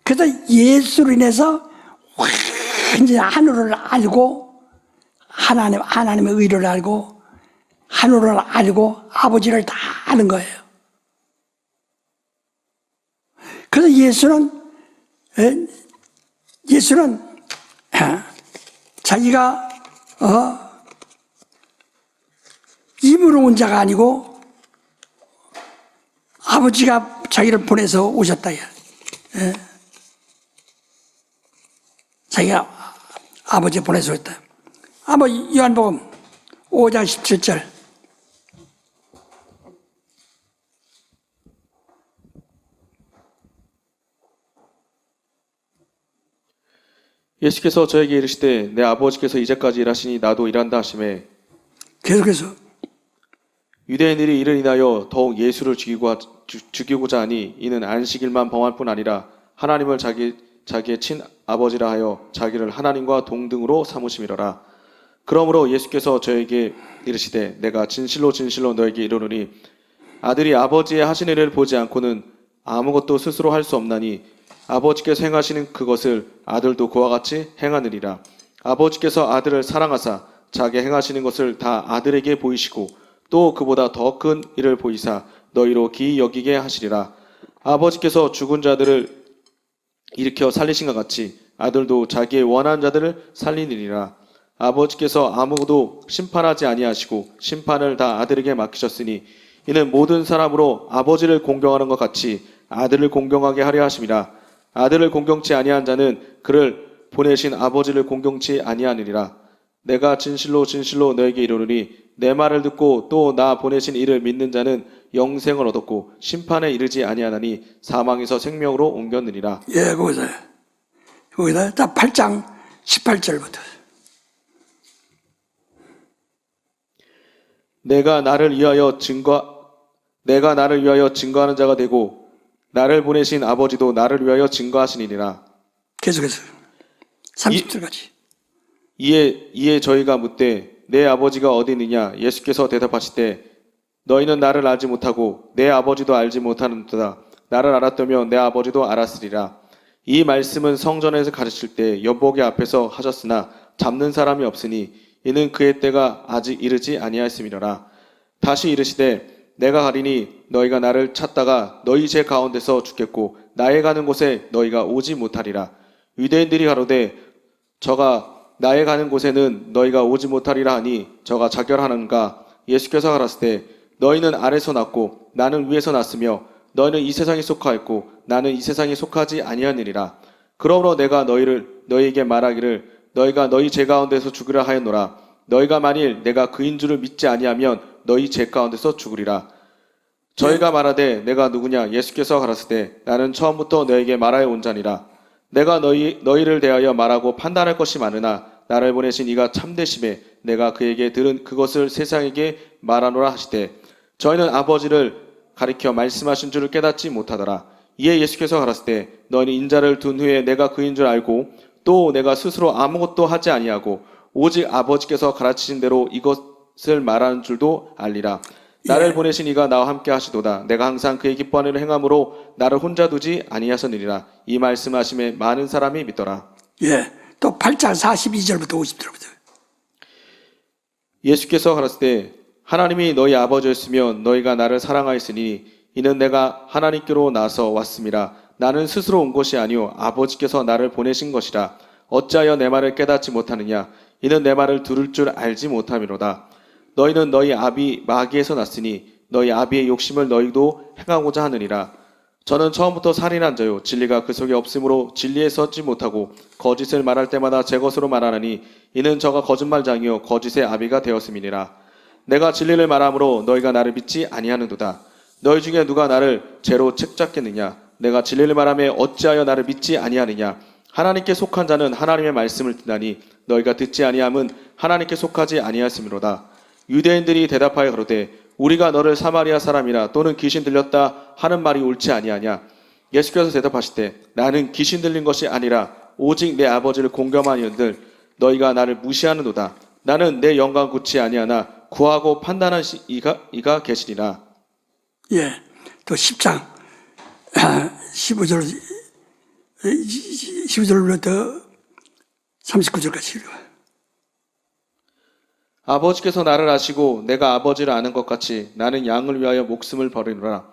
그래서 예수로 인해서 완전히 하늘을 알고 하나님의 의를 알고 하늘을 알고 아버지를 다 아는 거예요. 그래서 예수는 자기가 임으로 온 자가 아니고 아버지가 자기를 보내서 오셨다. 자기가 아버지 보내서 오셨다. 한번 요한복음 5장 17절. 예수께서 저에게 이르시되 내 아버지께서 이제까지 일하시니 나도 일한다 하시매 계속해서 유대인들이 이를 인하여 더욱 예수를 죽이고자 하니 이는 안식일만 범할 뿐 아니라 하나님을 자기의 친아버지라 하여 자기를 하나님과 동등으로 삼으심이로라. 그러므로 예수께서 저에게 이르시되 내가 진실로 진실로 너에게 이르노니 아들이 아버지의 하신 일을 보지 않고는 아무것도 스스로 할 수 없나니 아버지께서 행하시는 그것을 아들도 그와 같이 행하느니라. 아버지께서 아들을 사랑하사 자기 행하시는 것을 다 아들에게 보이시고 또 그보다 더 큰 일을 보이사 너희로 기이 여기게 하시리라. 아버지께서 죽은 자들을 일으켜 살리신 것 같이 아들도 자기의 원한 자들을 살리느니라. 아버지께서 아무도 심판하지 아니하시고 심판을 다 아들에게 맡기셨으니 이는 모든 사람으로 아버지를 공경하는 것 같이 아들을 공경하게 하려 하심이라. 아들을 공경치 아니한 자는 그를 보내신 아버지를 공경치 아니하느니라. 내가 진실로 진실로 너에게 이르노니 내 말을 듣고 또 나 보내신 이를 믿는 자는 영생을 얻었고 심판에 이르지 아니하나니 사망에서 생명으로 옮겼느니라. 예, 거기다 자 8장 18절부터. 내가 나를 위하여 증거하는 자가 되고 나를 보내신 아버지도 나를 위하여 증거하시니라. 계속해서 30절까지. 이에 저희가 묻되 내 아버지가 어디 있느냐? 예수께서 대답하시되 너희는 나를 알지 못하고 내 아버지도 알지 못하는도다. 나를 알았다면 내 아버지도 알았으리라. 이 말씀은 성전에서 가르칠 때 여보게 앞에서 하셨으나 잡는 사람이 없으니 이는 그의 때가 아직 이르지 아니하였음이로라. 다시 이르시되 내가 가리니 너희가 나를 찾다가 너희 제 가운데서 죽겠고 나의 가는 곳에 너희가 오지 못하리라. 유대인들이 가로되 저가 나의 가는 곳에는 너희가 오지 못하리라 하니 저가 자결하는가. 예수께서 가라사대 너희는 아래서 났고 나는 위에서 났으며 너희는 이 세상에 속하였고 나는 이 세상에 속하지 아니하느니라. 그러므로 내가 너희에게 말하기를 너희가 너희 제 가운데서 죽으라 하였노라. 너희가 만일 내가 그인 줄을 믿지 아니하면 너희 제 가운데서 죽으리라. 저희가 말하되 내가 누구냐. 예수께서 가라사대 나는 처음부터 너에게 말하여 온 자니라. 내가 너희를 대하여 말하고 판단할 것이 많으나 나를 보내신 이가 참되심에 내가 그에게 들은 그것을 세상에게 말하노라 하시되 저희는 아버지를 가리켜 말씀하신 줄을 깨닫지 못하더라. 이에 예수께서 가라사대 너희는 인자를 둔 후에 내가 그인 줄 알고 또 내가 스스로 아무것도 하지 아니하고 오직 아버지께서 가르치신 대로 이것을 말하는 줄도 알리라. 나를 보내신 이가 나와 함께 하시도다. 내가 항상 그의 기뻐하는 일을 행함으로 나를 혼자 두지 아니하셨느니라. 이 말씀하심에 많은 사람이 믿더라. 예. 또 8장 42절부터 50절부터. 예수께서 가라사대 하나님이 너희 아버지였으면 너희가 나를 사랑하였으니 이는 내가 하나님께로 나서 왔음이라. 나는 스스로 온 것이 아니요 아버지께서 나를 보내신 것이라. 어찌하여 내 말을 깨닫지 못하느냐. 이는 내 말을 들을 줄 알지 못함이로다. 너희는 너희 아비 마귀에서 났으니 너희 아비의 욕심을 너희도 행하고자 하느니라. 저는 처음부터 살인한 자요 진리가 그 속에 없으므로 진리에 서지 못하고 거짓을 말할 때마다 제 것으로 말하나니 이는 저가 거짓말장이요 거짓의 아비가 되었음이니라. 내가 진리를 말함으로 너희가 나를 믿지 아니하는도다. 너희 중에 누가 나를 죄로 책잡겠느냐. 내가 진리를 말하며 어찌하여 나를 믿지 아니하느냐. 하나님께 속한 자는 하나님의 말씀을 듣나니 너희가 듣지 아니함은 하나님께 속하지 아니하였음이로다. 유대인들이 대답하여 가로되 우리가 너를 사마리아 사람이라 또는 귀신 들렸다 하는 말이 옳지 아니하냐. 예수께서 대답하시되 나는 귀신 들린 것이 아니라 오직 내 아버지를 공경하니언들 너희가 나를 무시하는도다. 나는 내 영광 굳지 아니하나 구하고 판단한 이가 계시리라. 예. 또 10장 15절부터 39절까지 읽어요. 아버지께서 나를 아시고 내가 아버지를 아는 것 같이 나는 양을 위하여 목숨을 버리노라.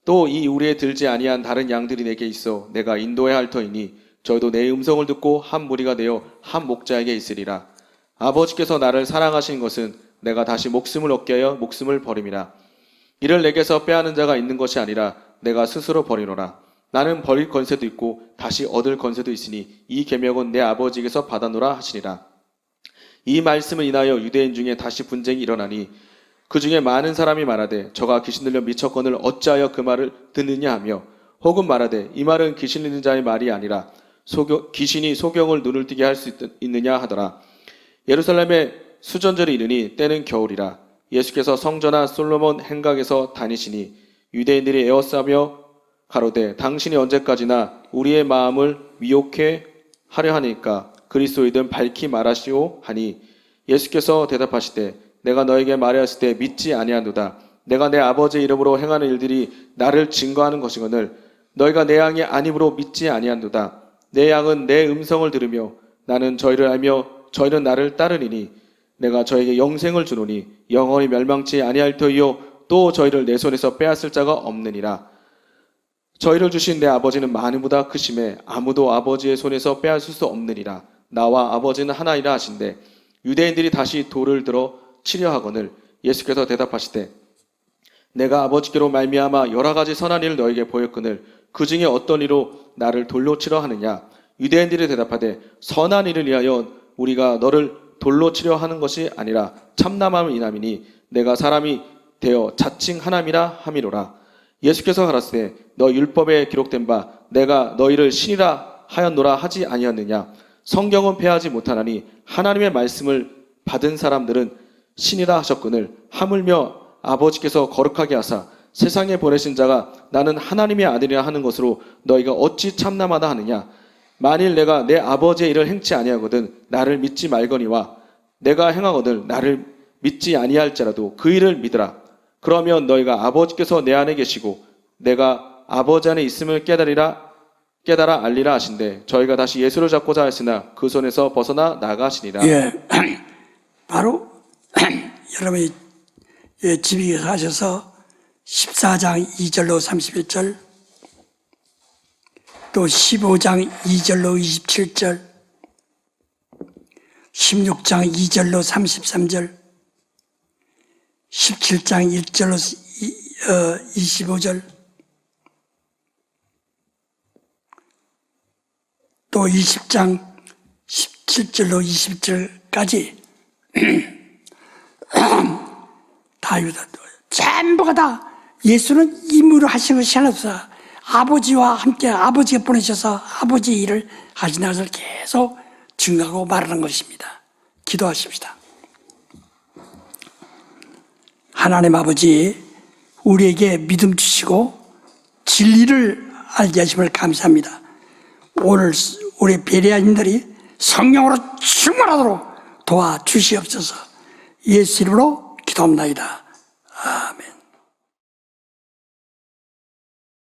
또 이 우리에 들지 아니한 다른 양들이 내게 있어 내가 인도해야 할 터이니 저희도 내 음성을 듣고 한 무리가 되어 한 목자에게 있으리라. 아버지께서 나를 사랑하신 것은 내가 다시 목숨을 얻게 하여 목숨을 버림이라. 이를 내게서 빼앗는 자가 있는 것이 아니라 내가 스스로 버리노라. 나는 버릴 권세도 있고 다시 얻을 권세도 있으니 이 계명은 내 아버지에게서 받아노라 하시니라. 이 말씀을 인하여 유대인 중에 다시 분쟁이 일어나니 그 중에 많은 사람이 말하되 저가 귀신 들려 미쳤거늘 어찌하여 그 말을 듣느냐 하며 혹은 말하되 이 말은 귀신 들린 자의 말이 아니라 귀신이 소경을 눈을 뜨게 할 수 있느냐 하더라. 예루살렘에 수전절이 이르니 때는 겨울이라. 예수께서 성전한 솔로몬 행각에서 다니시니 유대인들이 에워싸며 가로되 당신이 언제까지나 우리의 마음을 미혹해 하려 하니까 그리스도이든 밝히 말하시오 하니 예수께서 대답하시되 내가 너에게 말하였을 때 믿지 아니하노다. 내가 내 아버지의 이름으로 행하는 일들이 나를 증거하는 것이거늘 너희가 내 양이 아님으로 믿지 아니하노다. 내 양은 내 음성을 들으며 나는 저희를 알며 저희는 나를 따르리니 내가 저에게 영생을 주노니 영원히 멸망치 아니할 터이요 또 저희를 내 손에서 빼앗을 자가 없느니라. 저희를 주신 내 아버지는 많음보다 크심에 아무도 아버지의 손에서 빼앗을 수 없느니라. 나와 아버지는 하나이라 하신대 유대인들이 다시 돌을 들어 치려 하거늘 예수께서 대답하시되 내가 아버지께로 말미암아 여러 가지 선한 일을 너에게 보였거늘 그 중에 어떤 이로 나를 돌로 치려 하느냐. 유대인들이 대답하되 선한 일을 위하여 우리가 너를 돌로 치려 하는 것이 아니라 참남함을 인함이니 내가 사람이 되어 자칭 하나님이라 함이로라. 예수께서 가라사대 너 율법에 기록된 바 내가 너희를 신이라 하였노라 하지 아니었느냐. 성경은 패하지 못하나니 하나님의 말씀을 받은 사람들은 신이라 하셨거늘 하물며 아버지께서 거룩하게 하사 세상에 보내신 자가 나는 하나님의 아들이라 하는 것으로 너희가 어찌 참남하다 하느냐. 만일 내가 내 아버지의 일을 행치 아니하거든 나를 믿지 말거니와 내가 행하거든 나를 믿지 아니할지라도 그 일을 믿으라. 그러면 너희가 아버지께서 내 안에 계시고 내가 아버지 안에 있음을 깨달아 알리라 하신대 저희가 다시 예수를 잡고자 했으나 그 손에서 벗어나 나가시니라. 예. 바로 여러분이 집에 가셔서 14장 2절로 31절, 또 15장 2절로 27절, 16장 2절로 33절, 17장 1절로 25절, 또 20장 17절로 20절까지 다 유다, 전부가 다 예수는 임무로 하신 것이 하나 없어. 아버지와 함께 아버지가 보내셔서 아버지의 일을 하시는 것을 계속 증거하고 말하는 것입니다. 기도하십시다. 하나님 아버지, 우리에게 믿음 주시고 진리를 알게 하심을 감사합니다. 오늘 우리 베레아인들이 성령으로 충만하도록 도와주시옵소서. 예수 이름으로 기도합니다.